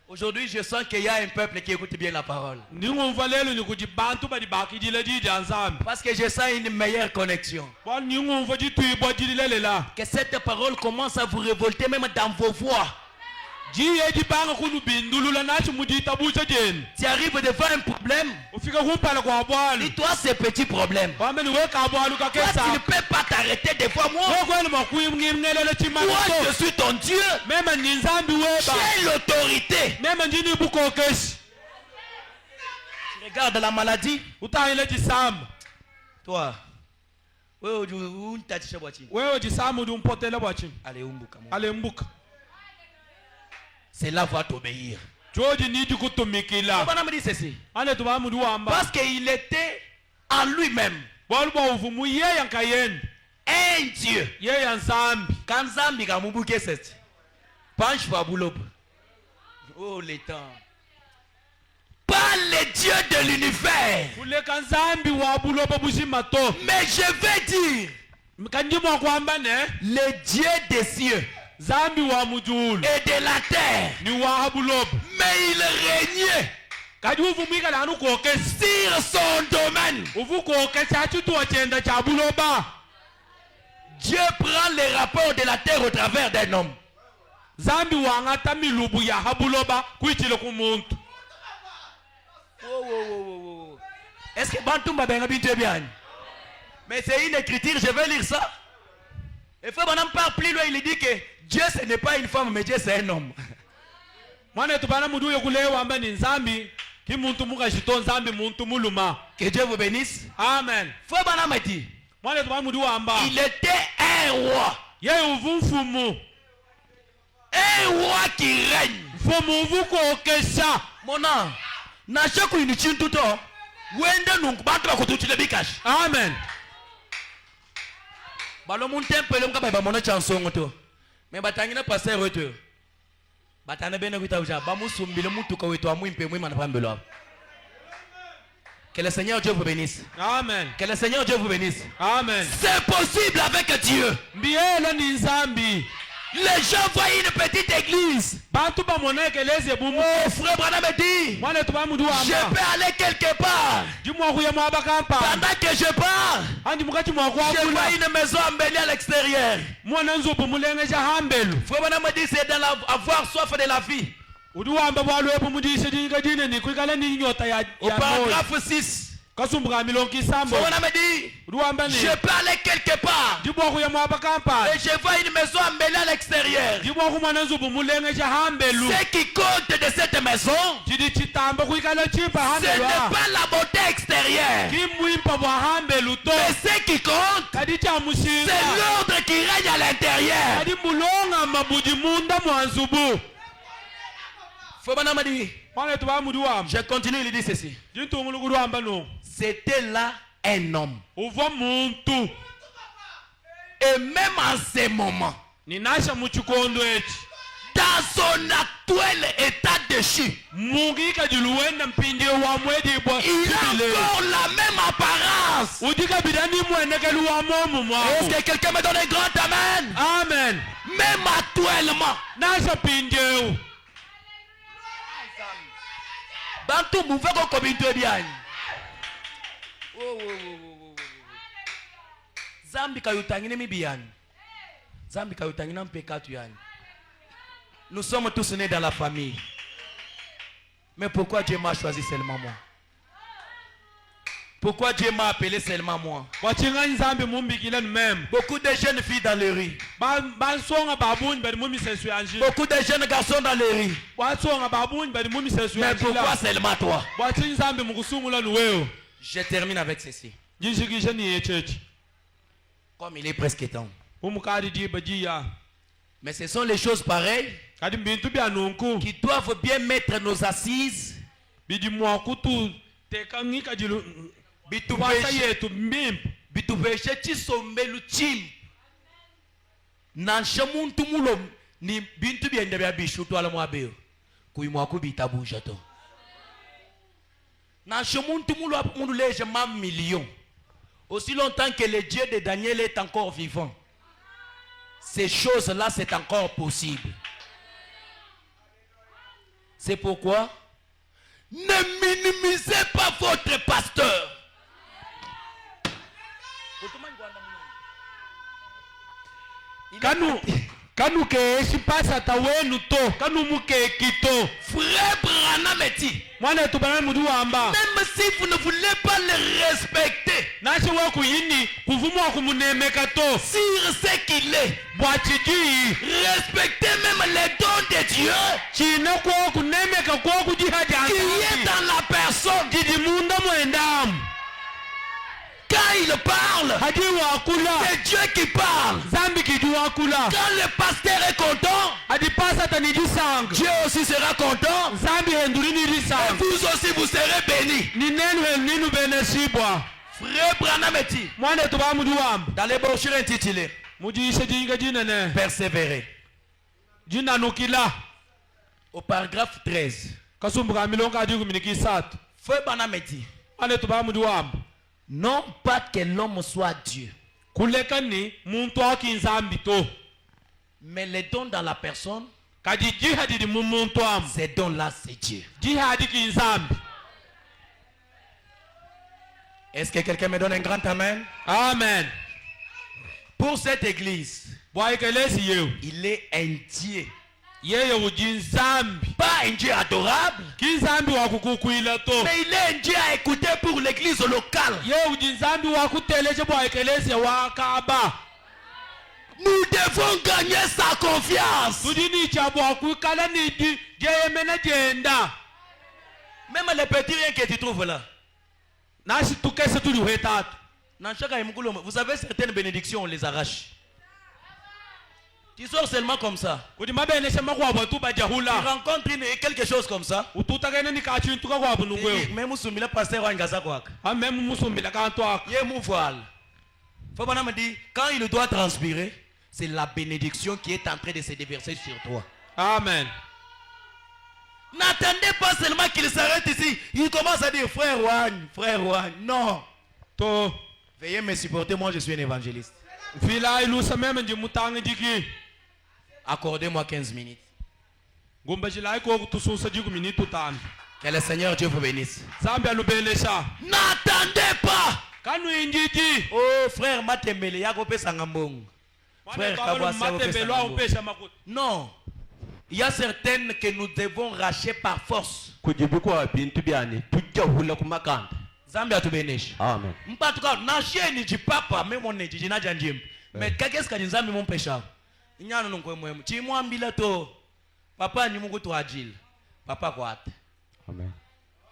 Aujourd'hui, je sens qu'il y a un peuple qui écoute bien la parole. ndingumva lelo ni kuti bantu badibakidile jija nzambi Parce que je sens une meilleure connexion. bwana ndingumva jitwibwa jililelela Que cette parole commence à vous révolter même dans vos voix. Tu arrives devant un problème. Et toi, ces petits problèmes. Toi, tu ne peux pas t'arrêter devant moi. Moi, je suis ton Dieu. J'ai l'autorité. Tu regardes la maladie. Toi. Allez, cela va t'obéir. Me dit ceci. Parce qu'il était en lui-même un Dieu. Quand Zambi a moubuké cette penche va boulot. Oh les temps. Pas le Dieu de l'univers. Mais je vais dire le Dieu des cieux et de la terre. Mais il régnait sur son domaine. Dieu prend les rapports de la terre au travers d'un homme. Est-ce que Bantoumba ben habitué bien? Mais c'est une écriture, je vais lire ça. Et frère Banam parle plus loin, il dit que Dieu ce n'est pas une femme, mais Dieu c'est un homme. Que Dieu vous bénisse. Amen. Frère Banam a dit, il était un roi. Un roi qui règne. Mon âme. Nashaku inichini tuto. Wende nungbantu bakutuchile bikash. Amen. Balo munte mpele mka ba mono chanson to. Me batangina passer wetu. Batana bene kuita uja ba musumbile mutu ka wetu amwimpe mwima na pambelo. Que le Seigneur Dieu vous bénisse. Amen. Que le Seigneur Dieu vous bénisse. Amen. C'est possible avec Dieu. Biela ni zambi. Les gens voient une petite église. Oh frère Branham me dit, je peux aller quelque part. Pendant que je pars, je vois une maison embellie à l'extérieur. Frère Branham me dit, c'est avoir soif de la vie. Au paragraphe 6. Frère Branham me dit, je peux aller quelque part. Et je vois une maison embellie à l'extérieur. Ce qui compte de cette maison, ce n'est pas la beauté extérieure. Mais ce qui compte, c'est l'ordre qui règne à l'intérieur. Frère Branham me dit, je continue, il dit ceci. C'était là un homme. Et même en ce moment, dans son actuel état de chute, il a encore la même apparence. Est-ce que quelqu'un me donne un grand amen? Amen. Même actuellement. Bantu mouvement comme il bien. Zambi kayutangine mibian. Zambi kayutangine mpekatu yani. Nous sommes tous nés dans la famille. Mais pourquoi Dieu m'a choisi seulement moi? Pourquoi Dieu m'a appelé seulement moi? Beaucoup de jeunes filles dans les rues. Beaucoup de jeunes garçons dans les rues. Mais pourquoi seulement toi? Je termine avec ceci. Comme il est presque temps. Mais ce sont les choses pareilles qui doivent bien mettre nos assises. Bituveshe chisombelu chim. Nansha muntu mulo ni bintu byende bya bishutu ala mwabeo. Kuimwa kubita bujato. Nansha muntu mulo mundu leje mam million. Aussi longtemps que le Dieu de Daniel est encore vivant, ces choses-là c'est encore possible. C'est pourquoi ne minimisez pas votre pasteur. kanuke eshipasa tawenu to kanumuke kito Frère Branham dit, mwana tubana mudu wamba même si vous ne voulez pas le respecter nashi wa kuyini kuvumwa kumunemeka to sur ce qu'il est, bwachiji respectez même les dons de Dieu china kwa kunemeka kwa kujihaja qui est dans la personne. jidi munda mwendamu Quand il parle, hadi wakula c'est Dieu qui parle. zambi kidi wakula Quand le pasteur est content, hadi pasa tanijisanga Dieu aussi sera content. zambi hendurini Et risanga vous aussi vous serez bénis. ni nenu ninu beneshibwa Frère Branham dit, mwana tuba mudu wamba dans les brochures intitulées mujishe jinga jinene Persévérer, jina nukila au paragraphe 13, kasumbuka milonga hadi kuminiki satu Frère Branham dit, mwana tuba mudu wamba non pas que l'homme soit Dieu, kuleka ni muntu akinzambi to mais les dons dans la personne, kadi jihadi di muntu am ces dons-là, c'est Dieu. jihadi kinzambi. Est-ce que quelqu'un me donne un grand amen? Amen. Pour cette église, Bwaikelesi yeu il est un Dieu. yeye ujinzambi Pas un Dieu adorable, kinzambi wa kukukwila to mais il est un Dieu à écouter pour l'église locale. yeye ujinzambi wa kuteleje bwaikelesi wa kaba Nous devons gagner sa confiance. tudini cha bwa kwikala nidi jeyemena jenda Même les petits riens que tu trouves là. nashi tukese tuli wetatu Vous avez certaines bénédictions, on les arrache. Tu sors seulement comme ça. kuti mabeneshe makwabo tu Tu bajahula rencontres quelque chose comme ça. ututakene nikachintu kakwabo nukwewu Même si le pasteur wa ngaza kwaka. amemu musumbila kantu ako Il mon voile. Faut pas me dire, quand il doit transpirer, c'est la bénédiction qui est en train de se déverser sur toi. amen. N'attendez pas seulement qu'il s'arrête ici. Il commence à dire frère Juan, frère Juan. Non. To Veuillez me supporter, moi je suis un évangéliste. fila ilusa meme njimutangi jiki Accordez-moi 15 minutes. ngumba jilai ko kutususa jiku minitu tano Que le Seigneur Dieu vous bénisse. zambi alubenesha N'attendez pas. kanu injiji Oh frère Matembele, yako pesa ngambongo. Frère Kabwase, yako pesa matembelwa ngambongo. upesha makuta Non. Il y a certaines que nous devons racheter par force. kujibikwa bintu byani tujahula kumakanda. Zambi atubeneshe. Amen. Mpatuka na sheni jipapa memo ne jijina janjim. Mais qu'est-ce que nzambi mon pécheur? Inyano nongwe mwemu. Chimwambila to. Papa ni mungu to agile. Papa kwate. Amen.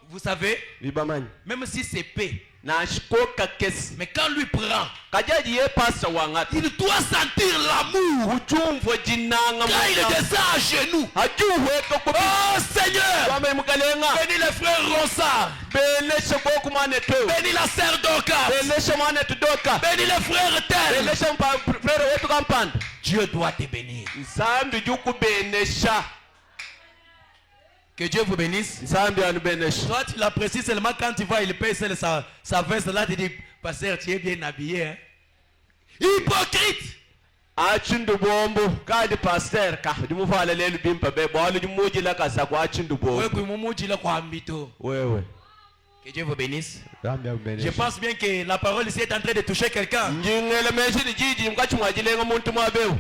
Vous savez, Libamani. même si c'est paix, Na shikoka kesi. mais quand lui prend, Kajaji ye pasa wangati. il doit sentir l'amour. Uchumvo jinanga Quand il descend à genoux. Ajuwe kokubi. Oh Seigneur, Wame mukalenga. bénis les frères Ronsard, Beleshe boku mane tu. bénis la sœur Dorcas, Beleshe mane tudoka. bénis les frères Tel. Beleshe frere wetu kampanda. Dieu doit te bénir. Nsambi juku benesha. Que Dieu vous bénisse. Nsambi anu benesha. Toi, tu l'apprécies seulement quand tu vois, il paye sa veste là, tu dis, pasteur, tu es bien habillé. Hein? Hypocrite! Achindu bombo kadi pastor ka dimufala lelu bimpa be bolu dimuji la kasa kwa achindu bombo. Wewe. Que Dieu vous bénisse. Je pense bien que la parole ici est en train de toucher quelqu'un. Njingele meshi di jiji mkachi mwajilenga muntu mwabeu.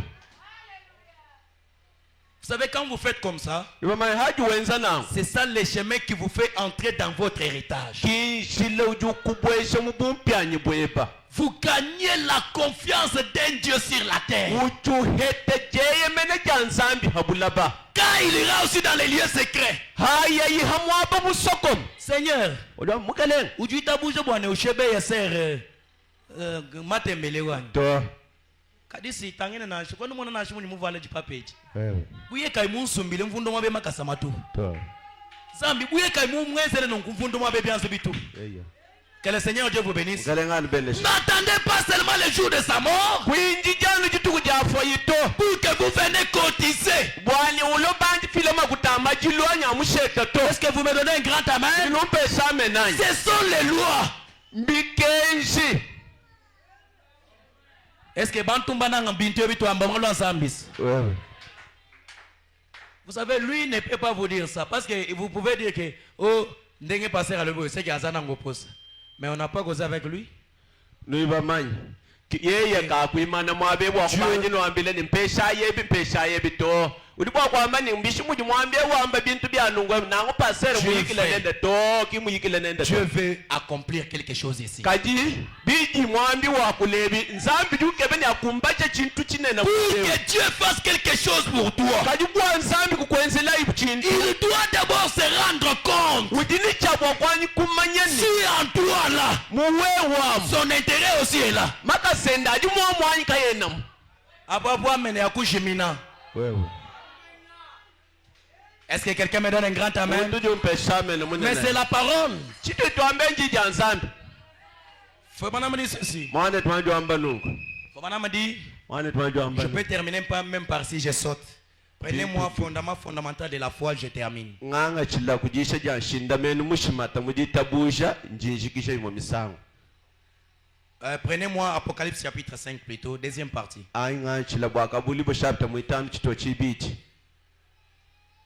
Vous savez, quand vous faites comme ça, Ibama haji wenza na. c'est ça le chemin qui vous fait entrer dans votre héritage. Ki shile uju kubweshe mubumpianyi bweba. Vous gagnez la confiance d'un Dieu sur la terre. Uju hete jeye mene jansambi habulaba. Quand il ira aussi dans les lieux secrets. Haya yi hamwaba musokom. Seigneur, Oda mukaleng. uju itabuja bwana ushebe ya ser matembele wani. To. Kadisi tangene na shiko mwana na shimu ni muvala jipapeji. Wewe. Buye kai munsumbile mvundo mwabe makasamatu. To. Zambi buye kai mwenzele no mvundo mwabe byanzo bitu. Eya. Que le Seigneur Dieu vous bénisse. Mukalenga anu benesha. N'attendez pas seulement le jour de sa mort Kwinji janu jituku jafo yito. pour que vous venez cotiser. Bwani ulo bandi filama kutama jilwanya musheta to. Est-ce que vous me donnez un grand amen? Ilumpe same nanyi. Ce sont les lois. Mbikenji. Est-ce que Bantumba nanga bintu bitu ambamolo ensambis? Wewe. Vous savez, lui ne peut pas vous dire ça parce que vous pouvez dire que oh ndenge passer à le bout, c'est qu'il y a ça dans vos postes. Mais on n'a pas causé avec lui. Nuiba manyi. yeye kakuimana mwabe bwakubanyi nwambile nimpesha yebi to ulibwa kwamba nimbishi muji mwambie wamba bintu byanungwa nango passer muyikile nende to kimuyikile nende Dieu veut accomplir quelque chose ici. kadi biji mwambi wakulebi nzambi dukebe ni akumbacha chintu chinena Pour que Dieu fasse quelque chose pour toi, kadi kwa nzambi kukwenzela ibchintu il doit d'abord se rendre compte udini chabwa kwani kumanyeni si en toi là, muwewa son intérêt aussi est là. makasenda adi mwamwanyi kayenam Ababwa mene ya kushimina. wewe Est-ce que quelqu'un me donne un grand amen? Mais c'est la parole. chitu twambenji ja nzambi Faut pas me dire ceci. mwana twanjwamba nungu Faut pas me dire. mwana twanjwamba Je peux terminer même par si je saute. Prenez-moi fondament fondamental de la foi, je termine. nganga chilla kujisha ja shindamenu mushimata mujitabusha njinjikisha imo misango Prenez-moi Apocalypse chapitre 5 plutôt, deuxième partie. ai nganga chilla bwakabuli bo chapter muitano chito chibiti.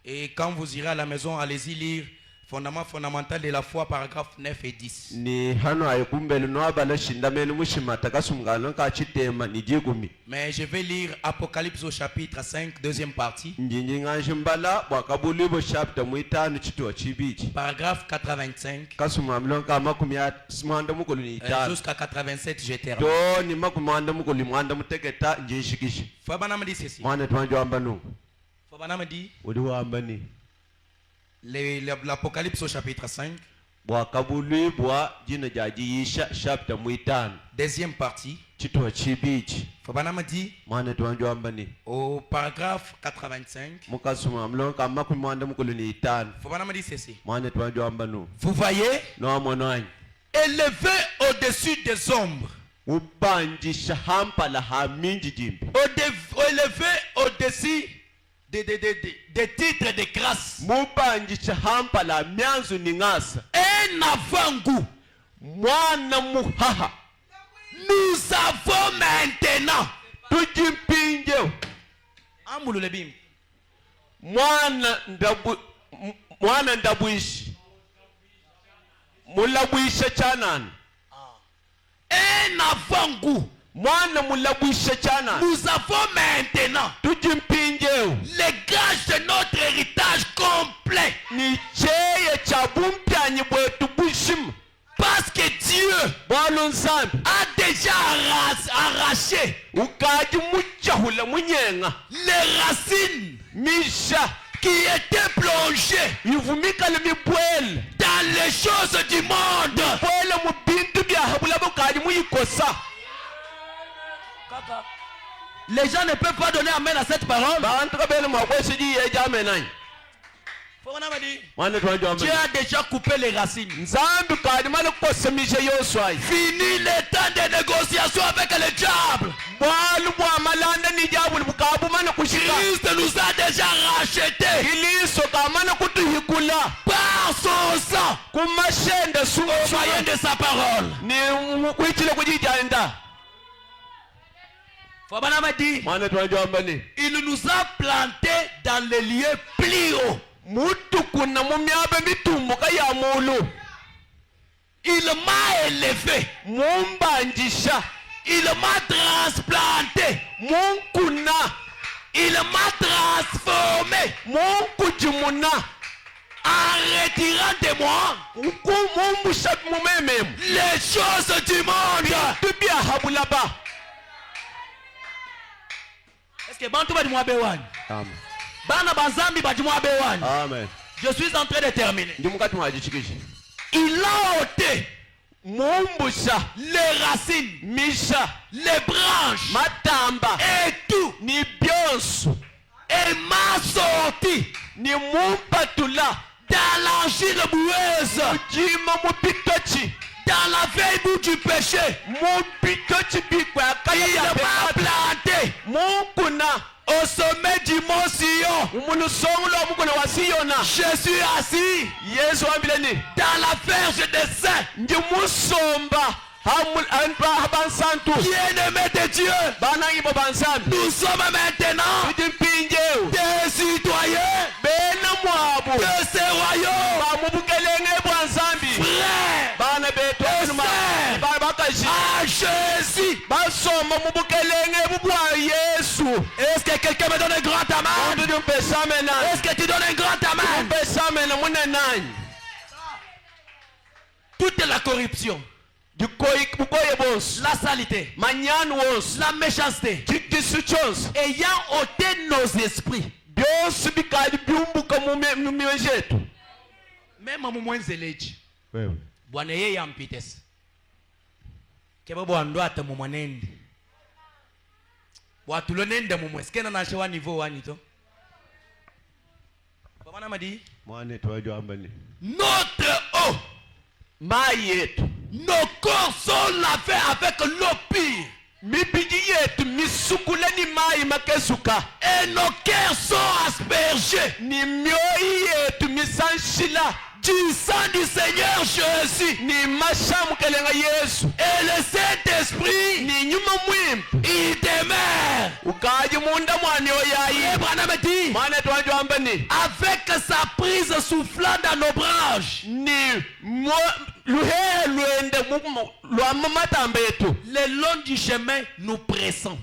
Et quand vous irez à la maison, allez-y lire fondament fondamental de la foi, paragraphe 9 et 10. Ni hano ayikumbele no abala shindamenu mushimata kasumngalo ka chitema ni jigumi. Mais je vais lire Apocalypse au chapitre 5, deuxième partie. Njinji nganje mbala bwakabuli bo chapter muitano chito chibiti. Paragraphe 85. Kasumamlo ka makumya smanda mukulu ni itano. Jusqu'à 87, je termine. Do ni makumanda mukulu mwanda muteketa njinshikisha. Fabana me dit ceci. Mwana twanjwamba nungu Fabana me dit uli wamba ni l'Apocalypse au chapitre 5, bwakabuli bwa jina jajiyisha chapter muitano deuxième partie. chito chibiti. Fabana me dit Mwana twanjwamba ni au paragraphe 85. mukasuma mlonka makumanda mukulu ni itano. Fabana me dit ceci. Mwana twanjwamba nu Vous voyez, no mwananyi élevé au-dessus des ombres, ubanjisha hampala haminji jimbi élevé au-dessus des titres de grâce. mubanjisha hampala myanzu ni ngasa Un avant-goût. mwana muhaha Nous avons maintenant. tujimpinje Amulu le bim. mwana ndabwishi mulabwisha chanani Un avant-goût. mwana mulabwisha chanani Nous avons maintenant tujimpinjeo les gages de notre héritage complet. ni cheye cha bumpyanyi bwetu bwishimu Parce que Dieu bwalo nsambi a déjà arraché ukaji muchahula munyenga les racines misha qui étaient plongées ivumika le mibwele dans les choses du monde. bwele mu bintu byahabula bukaji muyikosa. Les gens ne peuvent pas donner amen à cette parole. bantu kabele mwakwesiji yeja amenanyi mwana twanjwamba Dieu a déjà coupé les racines. nzambi kadi mala kukosemisha yoswayi Fini le temps de négociation avec le diable. bwalu bwa malanda ni jabuli bukabu mana kushika Christ nous a déjà rachetés iliso kamana kutuhikula par son sang kumashende au moyen de sa parole. ni kuichile kujijanda. Fabana m'a dit, mwana twanjwamba ni il nous a plantés dans les lieux plus hauts. mutu kuna mumyabe mitumbuka ya mulu Il m'a élevé. mumbanjisha Il m'a transplanté. munkuna Il m'a transformé munkujimuna en retirant de moi mumbusha mumememu les choses du monde. tubyahabulaba. Est-ce que bantu ba dimwa bewani? Amen. Bana banzambi ba dimwa bewani? Amen. Je suis en train de terminer. Ndi mukati mwajichikisha Il a ôté mumbusha les racines, misha les branches matamba et tout. ni byonso Et m'a sorti ni mumpatula dans l'argile boueuse, jima mupitochi dans la veille bout du péché. mupitochi bikwa Il m'a planté munkuna au sommet du mont Sion. umulusongo lo mukuna wa Siyona. Je suis assis Yesu ambileni dans la verge des saints. ndi musomba abansantu Bien-aimés de Dieu, banangi bo bansambi nous sommes maintenant tujimpinjeu des citoyens bena mwabu de ce royaume. bamubukelenge bwansambi Frères, bana betu Frères, bakashi à Jésus. basoma mu bukelenge bubwa Yesu. Est-ce que quelqu'un me donne un grand amen? Umuntu umpesa amena. Est-ce que tu donnes un grand amen? Umpesa amena munenani. Toute la corruption, Bukoye bonse. la saleté, Manyani wonse. la méchanceté, Chikisu chonse. ayant ôté nos esprits, Byose bikali byumbuka mu mioyo yetu. même à mumwenzeleji Wewe. bwana yeye ampitesa keba bwando ata mumwanende bwatulonende mumwe skena nashe wa niveau wani to bwana madi Mwane twajo ambani. notre eau, Mai yetu. nos corps sont lavés avec l'eau pure Mibiji yetu misukule ni mai makesuka. et nos cœurs sont aspergés Ni mioyo yetu misanshila. du sang du Seigneur Jésus. Ni mashamu kelenga Yesu. Et le Saint-Esprit, Ni nyuma mwimpu. il demeure. Ukaji munda mwani oyayi. Abraham dit, Mwane twajo ambani. avec sa prise soufflant dans nos branches, Ni luhe luende lwa mamatamba yetu. le long du chemin, nous pressons,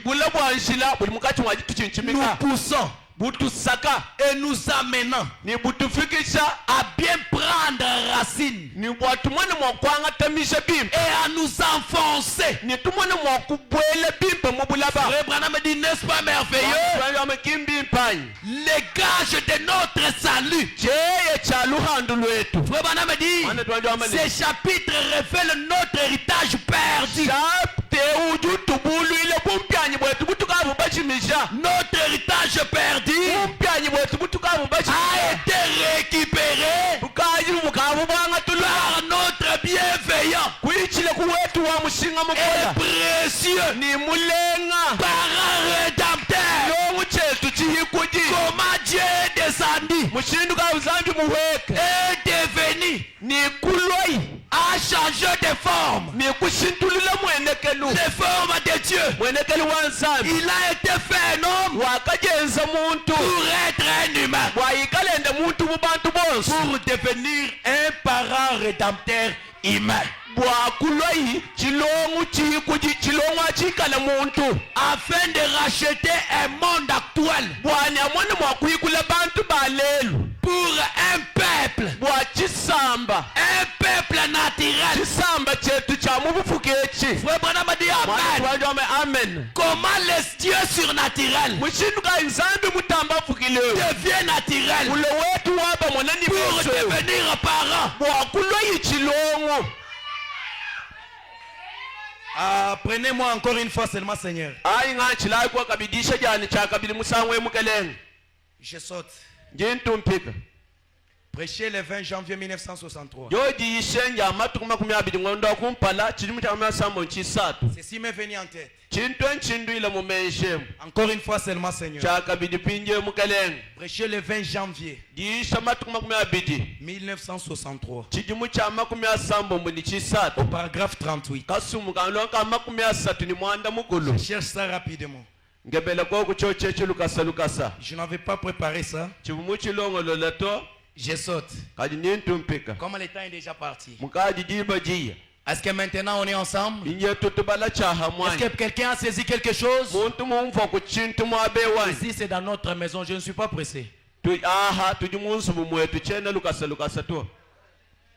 Bula bwanshila buli mukati mwa nous tuchinchimika. poussons Butusaka. et nous amenons Ni butufikisha. à bien prendre racine Ni bwatu mwana mwakwanga tamisha bimpa. et à nous enfoncer. Ni tumwana mwakubwele bimpa mubulaba. Frère Branham dit, n'est-ce pas merveilleux? Twajo kimbimpani. Les gages de notre salut. Cheye cha luhandu lwetu. Frère Branham dit, Mwana twajo amani. ces chapitres révèlent notre héritage perdu. Chapte ujutubulwile bumpyanyi bwetu butukavu bachimisha. Notre héritage perdu Bumpyanyi bwetu butukavu a bachimisha. été récupéré Bukaji bukavu bwanga tulwa. par notre bienveillant Kuichile kuwetu wa mushinga et mukola. précieux Ni mulenga. parent rédempteur. Yongu chetu chihikuji. Comment Dieu est descendu Mushindu ka uzambi muweke. est devenu, Ni kuloi. a changé de forme, Ni kushintulila mwenekelu. les formes de Dieu. Mwenekelu wansambi. Il a été fait un homme Wakajenza muntu. pour être un humain, Wayikalende muntu mubantu bonse. pour devenir un parent rédempteur humain, Bwakuloi chilongu chikuji chilongu achikala muntu. afin de racheter un monde actuel Bwani amwana mwakuikula bantu balelu. pour un peuple Bwachisamba. naturel. Chisamba chetu cha mubufukechi. Frère Branham dit Mwana amen. twajo ame amen. Comment les dieux surnaturels Mushindu ka nzambi mutamba fukilewe. deviennent naturels Ule wetu waba mwanani pour beso. devenir parents? Bwakuloi chilongu. Prenez-moi encore une fois seulement, Seigneur. Ayi ngachila kwa kabidisha jani cha kabili musangwe mukelenge. Je saute. Jintumpika. Prêcher le 20 janvier 1963. Yoji yishenja amatuku 20 ngondo kumpala chirimu cha 1973. Ceci m'est venu en tête. Chintu nchindu ila mumeshemu. Encore une fois seulement, Seigneur. Cha kabidi pinje mukelenge. Prêcher le 20 janvier Yisha matuku 20 1963. chijimu cha 70 muli chisatu. Au paragraphe 38. Kasumu kanlonka 30 ni mwanda mukulu. Cherche ça rapidement. Ngebele ko kuchocheche lukasa. Je n'avais pas préparé ça. Chibumu chilongo lolato. Je saute. Kadi nintumpika. Comme le temps est déjà parti. Mukadi jiba jiya. Est-ce que maintenant on est ensemble? Inye tutubala chaha Est-ce mwani. que quelqu'un a saisi quelque chose? Muntu mumva ku chintu mwabewani. Ici c'est dans notre maison, je ne suis pas pressé. Aha tujimunsu mumwetu chena lukasa to.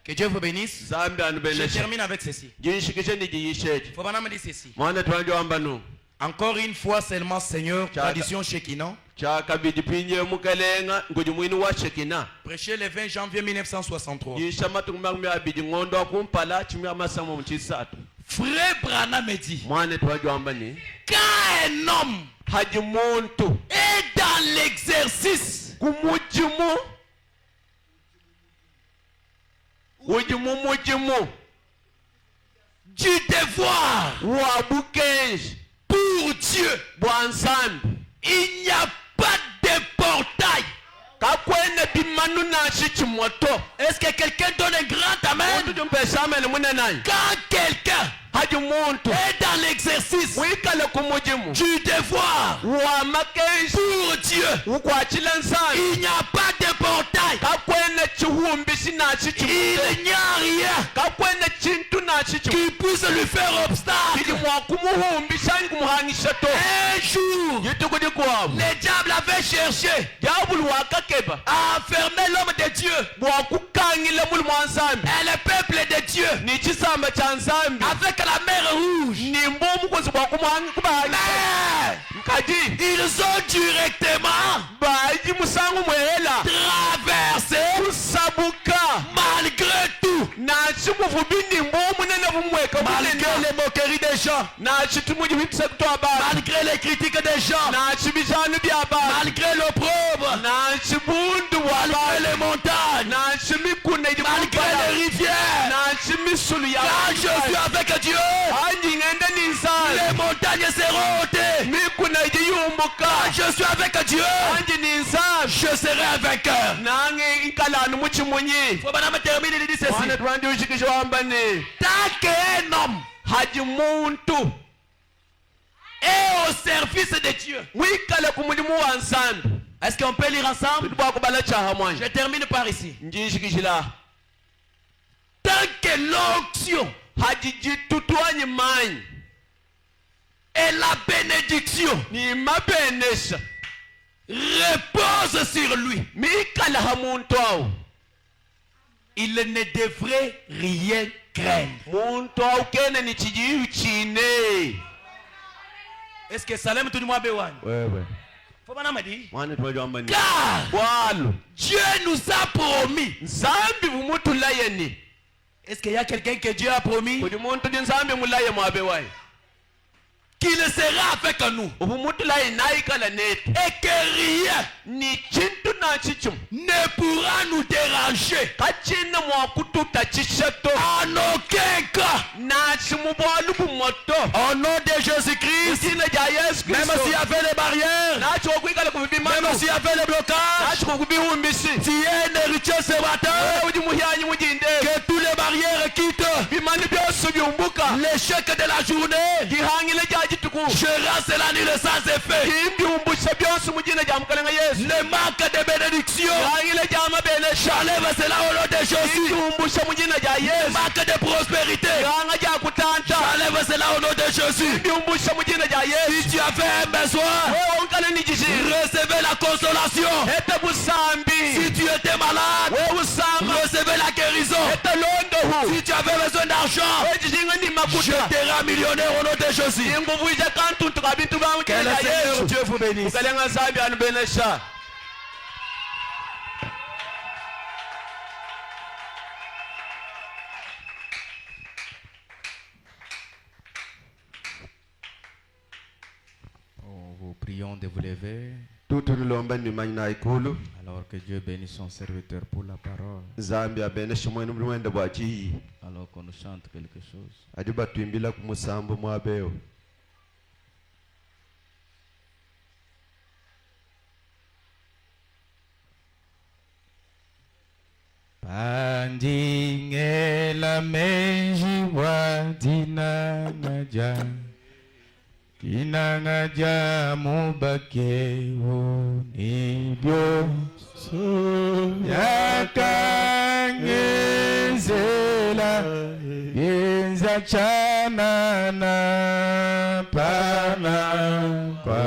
Que Dieu vous bénisse. Zambi anu Je benesha. termine avec ceci. Jinshikishe ni jiyisheje. Faut pas me dire ceci. Mwana twanjo ambanu. Encore une fois seulement, Seigneur, tradition Shekinah. Cha kabidi pinje mukelenga ngujumwini wa Shekina. Prêché le 20 janvier 1963. Yisha matuku 20 ngondo kumpala chimya masamo mchisatu. Frère Branham me dit, Mwana twanjo ambani. quand un homme Haji muntu est dans l'exercice kumujimu. Mujimu. du devoir Wabukenji. pour Dieu, Bwansambi. il n'y a pas de portail. Kakwene bimanu nashi chimoto. Est-ce que quelqu'un donne un grand amen? Muntu jumpesa amene munenani. Quand quelqu'un Haji muntu. est dans l'exercice Wikale kumujimu. du devoir Wa makenji. pour Dieu, Ukwachila nsambi. il n'y a pas de portail. Kakwene chihumbi sinashi chimoto. Il n'y a rien Kakwene chintu nashi qui puisse lui faire obstacle. Un jour, le diable avait cherché à enfermer l'homme de Dieu et le peuple de Dieu avec la mer rouge. Mais ils ont directement traversé malgré tout, malgré les moqueries des gens, malgré les critiques des gens, malgré l'opprobre, malgré les montagnes, malgré les rivières. Quand je suis avec Dieu, les montagnes seront ôtées. Quand je suis avec Dieu, je serai un vainqueur. Faut madame termine, il dit ceci. Tant qu'un homme est au service de Dieu, est-ce qu'on peut lire ensemble? Je termine par ici. Tant que l'onction et la bénédiction repose sur lui, il ne devrait rien craindre. Est-ce que Salem tout le monde faut pas me dire? Car Dieu nous a promis. Est-ce qu'il y a quelqu'un que Dieu a promis qu'il sera avec nous et que rien ne pourra nous déranger en aucun cas. Au nom de Jésus-Christ, même s'il y avait les barrières, même s'il y avait les blocages, tu es un héritier ce matin, que tous les barrières quittent l'échec de la journée. Je rase la nuit sans effet. Le manque de bénédiction, j'enlève cela au nom de Jésus. Le manque de prospérité, j'enlève cela au nom de Jésus. Si tu avais un besoin, recevez la consolation. Si tu étais malade, recevez la guérison. Si tu avais besoin d'argent, je te millionnaire au nom de Jésus. Que le Seigneur Dieu vous bénisse. Nous vous prions de vous lever. Alors que Dieu bénisse son serviteur pour la parole. Alors qu'on nous chante quelque chose. Pandingela menji wadina naja. Kinangaja mubake nibyo so yakangezela yenza chana na pana kwa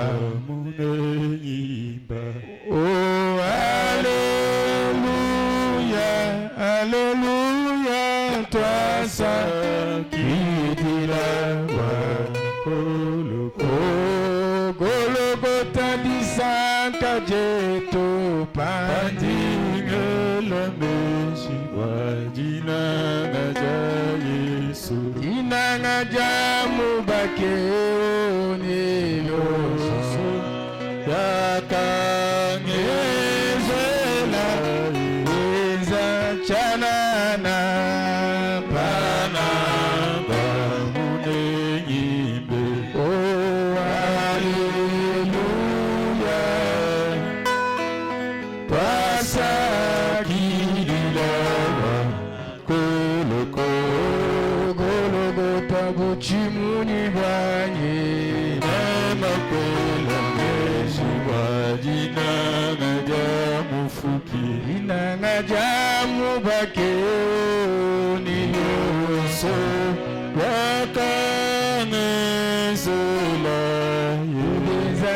muneyimba. Oh haleluya haleluya twasa kidila wa Golgotha di Santa Jeto Pandingela meshi wajina ngaja Yesu ina ngaja mubake oniloso yakangezela eza chanana pana Chimuni banye mama kwela meshi wajina ngaja mufuki ina ngaja mubake ni yoso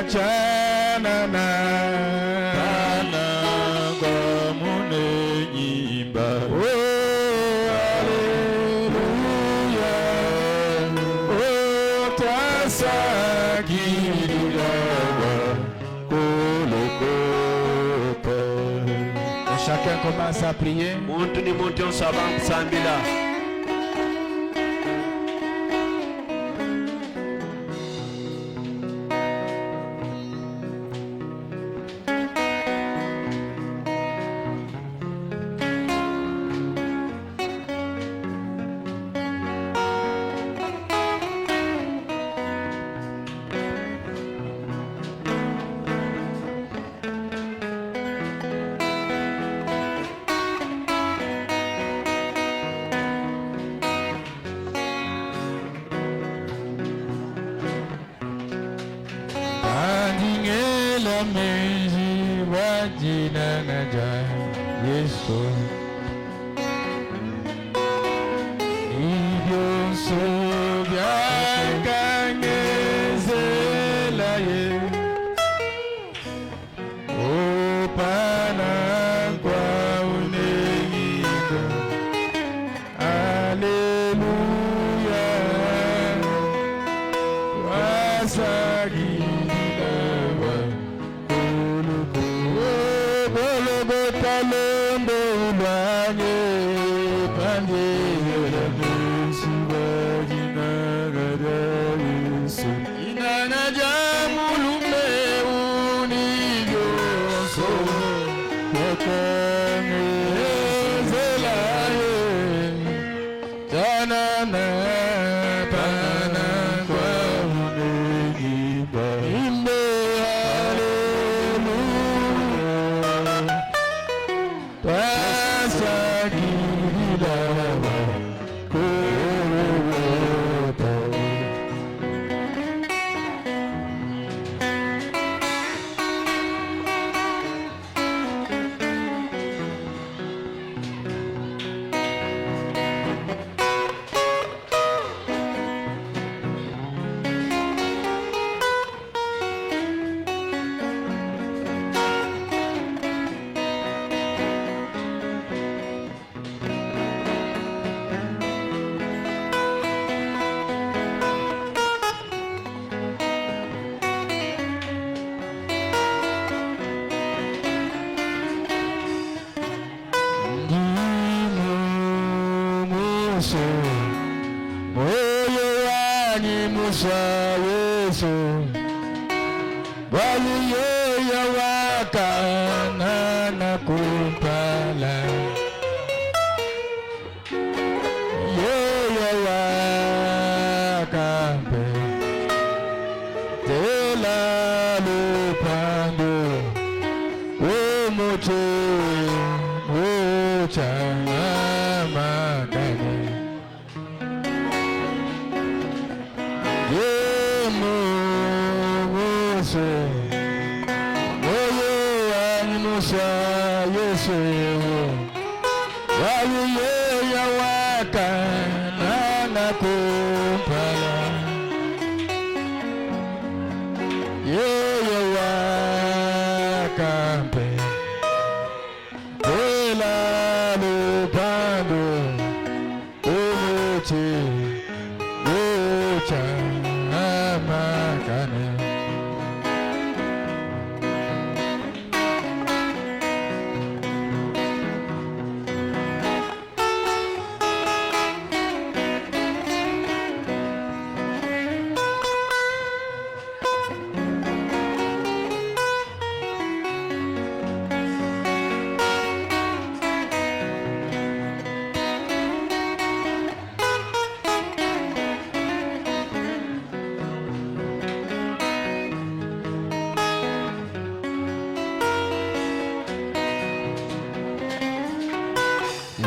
Chana na Kana Gamune Nyimba Oh Alléluia Oh Tasagirawa Kolokota. Chacun commence à prier. Muntu ni muntu onsaba kusambila.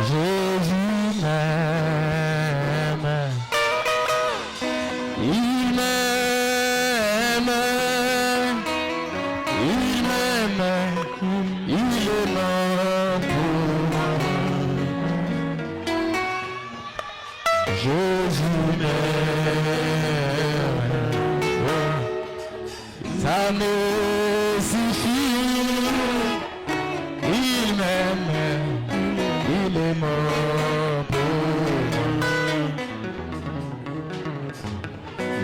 Jésus m'aime. ça me suffit. Il m'aime, il est mort pour moi.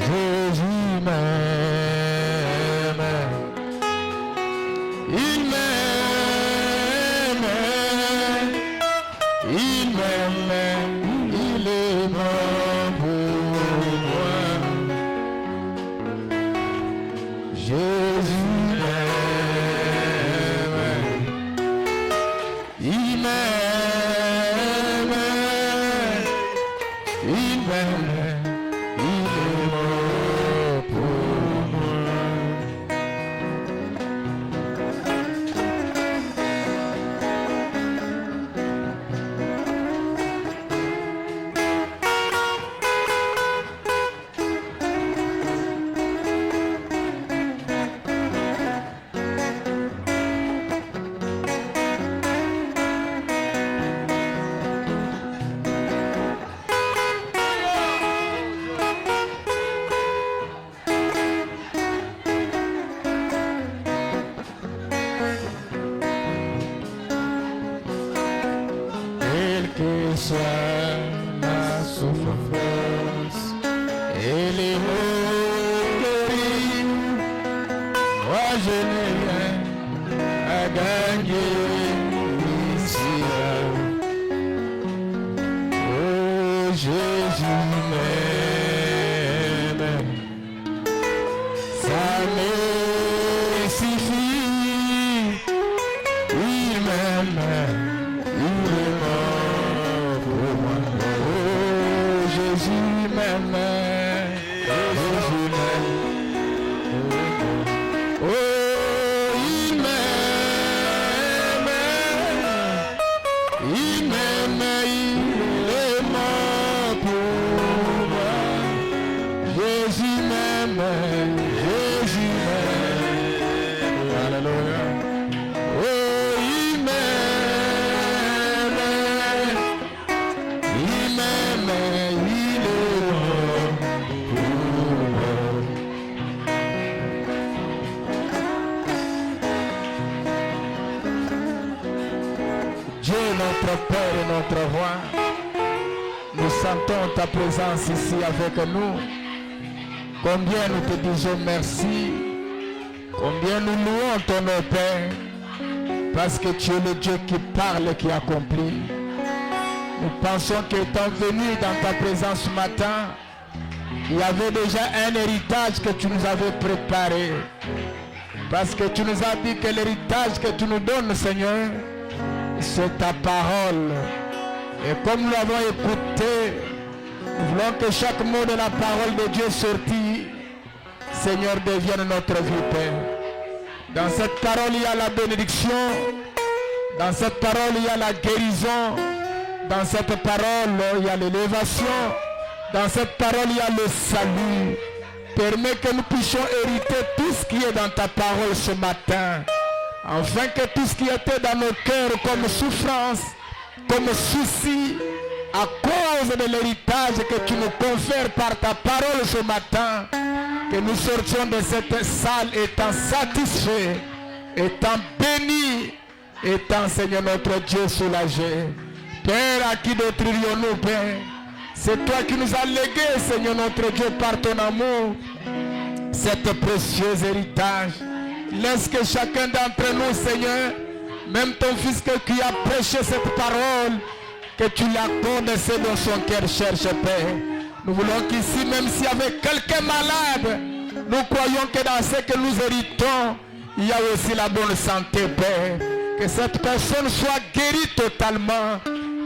Jésus m'aime, il m'aime, il m'aime, il est mort pour moi. Jésus m'aime, il m'aime, il m'aime, il est mort pour moi. Quelle que soit ma souffrance et les maux de vie, moi je n'ai rien à gagner ici. Oh Jésus m'aime, ça me suffit. Il m'aime, il est mort pour moi. Oh, Jésus m'aime, Jésus m'aime. Oh, il m'aime, il m'aime, il est mort pour moi. Jésus m'aime, Jésus m'aime. Alléluia. Oh, il m'aime, il m'aime, il est mort pour moi. Dieu notre Père et notre Roi, nous sentons ta présence ici avec nous. Combien nous te disons merci, combien nous louons ton nom Père, parce que tu es le Dieu qui parle et qui accomplit. Nous pensons qu'étant venus dans ta présence ce matin, il y avait déjà un héritage que tu nous avais préparé. Parce que tu nous as dit que l'héritage que tu nous donnes, Seigneur, c'est ta parole. Et comme nous l'avons écouté, nous voulons que chaque mot de la parole de Dieu sorti, Seigneur, devienne notre vie, Père. Dans cette parole, il y a la bénédiction. Dans cette parole, il y a la guérison. Dans cette parole, il y a l'élévation. Dans cette parole, il y a le salut. Permets que nous puissions hériter tout ce qui est dans ta parole ce matin. Afin que tout ce qui était dans nos cœurs comme souffrance, comme souci, à cause de l'héritage que tu nous confères par ta parole ce matin, que nous sortions de cette salle étant satisfaits, étant bénis, étant, Seigneur notre Dieu, soulagés. Père, à qui détruirions-nous, Père? C'est toi qui nous as légué, Seigneur notre Dieu, par ton amour, cet précieux héritage. Laisse que chacun d'entre nous, Seigneur, même ton fils qui a prêché cette parole, que tu l'accordes ce dont son cœur cherche, Père. Nous voulons qu'ici, même s'il y avait quelqu'un malade, nous croyons que dans ce que nous héritons, il y a aussi la bonne santé, Père. Que cette personne soit guérie totalement.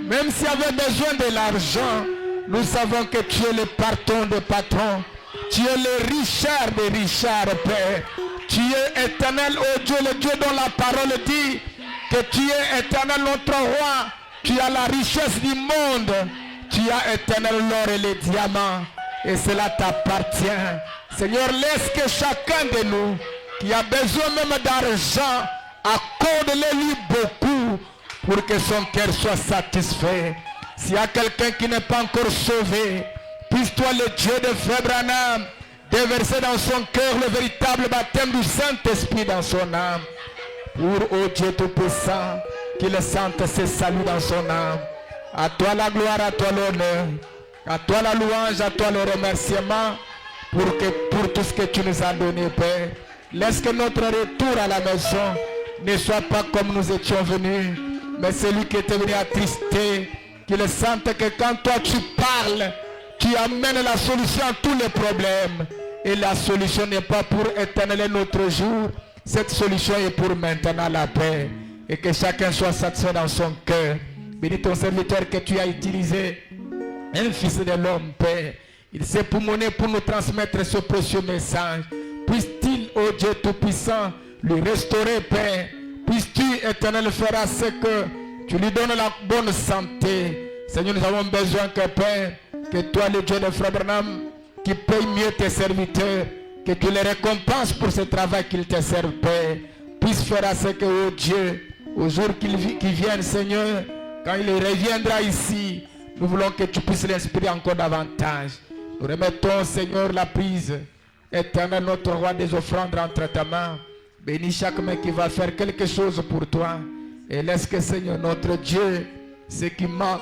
Même s'il y avait besoin de l'argent, nous savons que tu es le patron des patrons. Tu es le Richard des Richards, Père. Tu es éternel, oh Dieu, le Dieu dont la parole dit que tu es éternel, notre roi. Tu as la richesse du monde. Tu as éternel l'or et les diamants. Et cela t'appartient. Seigneur, laisse que chacun de nous qui a besoin même d'argent, accorde-le-lui beaucoup pour que son cœur soit satisfait. S'il y a quelqu'un qui n'est pas encore sauvé, puisse-toi, le Dieu de Frère Branham, déverser dans son cœur le véritable baptême du Saint-Esprit dans son âme. Pour, ô Dieu Tout-Puissant, qu'il sente ses saluts dans son âme. À toi la gloire, à toi l'honneur, à toi la louange, à toi le remerciement pour tout ce que tu nous as donné, Père. Laisse que notre retour à la maison ne soit pas comme nous étions venus, mais celui qui était venu attrister, qu'il sente que quand toi tu parles, tu amènes la solution à tous les problèmes. Et la solution n'est pas pour éterniser notre jour, cette solution est pour maintenant la paix. Et que chacun soit satisfait dans son cœur. Bénis ton serviteur que tu as utilisé, un fils de l'homme, Père. Il s'est poumoné pour nous transmettre ce précieux message. Puisse-t-il, ô Dieu Tout-Puissant, lui restaurer, Père. Puisses-tu, Éternel, faire ce que tu lui donnes la bonne santé. Seigneur, nous avons besoin que, Père, que toi, le Dieu de Frère Branham, qui paye mieux tes serviteurs, que tu les récompenses pour ce travail qu'ils te servent, Père. Puisse faire à ce que, ô Dieu, au jour qu'il vienne, Seigneur, quand il reviendra ici, nous voulons que tu puisses l'inspirer encore davantage. Nous remettons, Seigneur, la prise. Éternel, notre roi des offrandes entre ta main. Bénis chaque main qui va faire quelque chose pour toi. Et laisse que, Seigneur, notre Dieu, ce qui manque,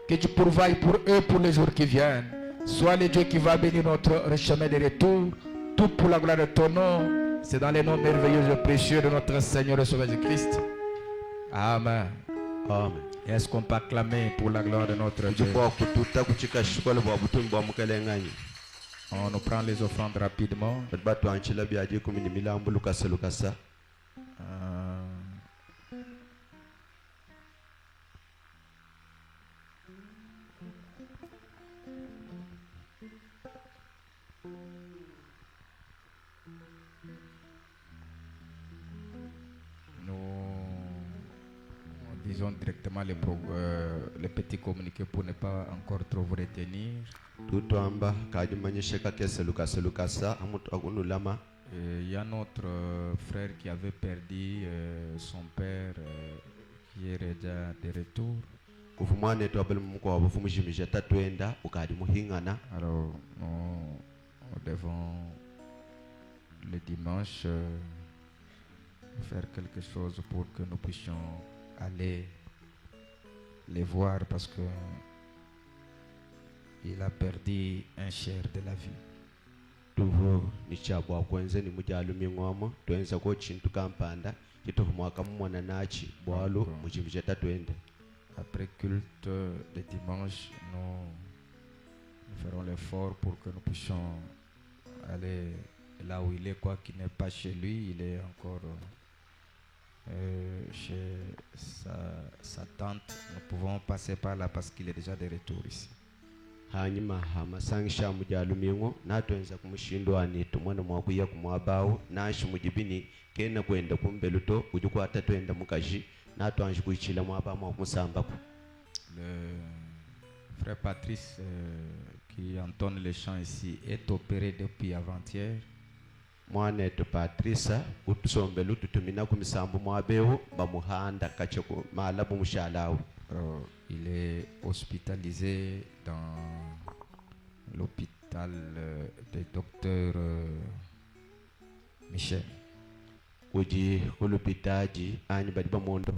que tu pourvoies pour eux pour les jours qui viennent. Sois le Dieu qui va bénir notre chemin de retour. Tout pour la gloire de ton nom. C'est dans les noms merveilleux et précieux de notre Seigneur et Sauveur Jésus-Christ. Amen. Amen. Est-ce qu'on peut acclamer pour la gloire de notre Dieu? On nous prend les offrandes rapidement. Disons directement les petits communiqués pour ne pas encore trop vous retenir. Il y a notre frère qui avait perdu son père qui est déjà de retour. Alors nous devons le dimanche faire quelque chose pour que nous puissions aller les voir parce que il a perdu un cher de la vie. Après culte de dimanche, nous ferons l'effort pour que nous puissions aller là où il est, quoi qu'il n'est pas chez lui, il est encore chez sa tante. Nous pouvons passer par là parce qu'il est déjà de retour ici. hanyuma hamasangisha mujalumingo natwenza kumushindoani tumwana mwakuya kumwabawo nashi mujibini kena kwenda kumbeluto ujukwata twenda mukaji natwanji kuichila mwaba mwakusambako. Le frère Patrice qui entonne les chants ici est opéré depuis avant-hier. Mwanetu Patrice utusombelu tutumina kumisambu mwabeho bamuhanda kachako malabu mushalawo. Il est hospitalisé dans l'hôpital du docteur Michel. Uji kulupitaji ani badiba mondo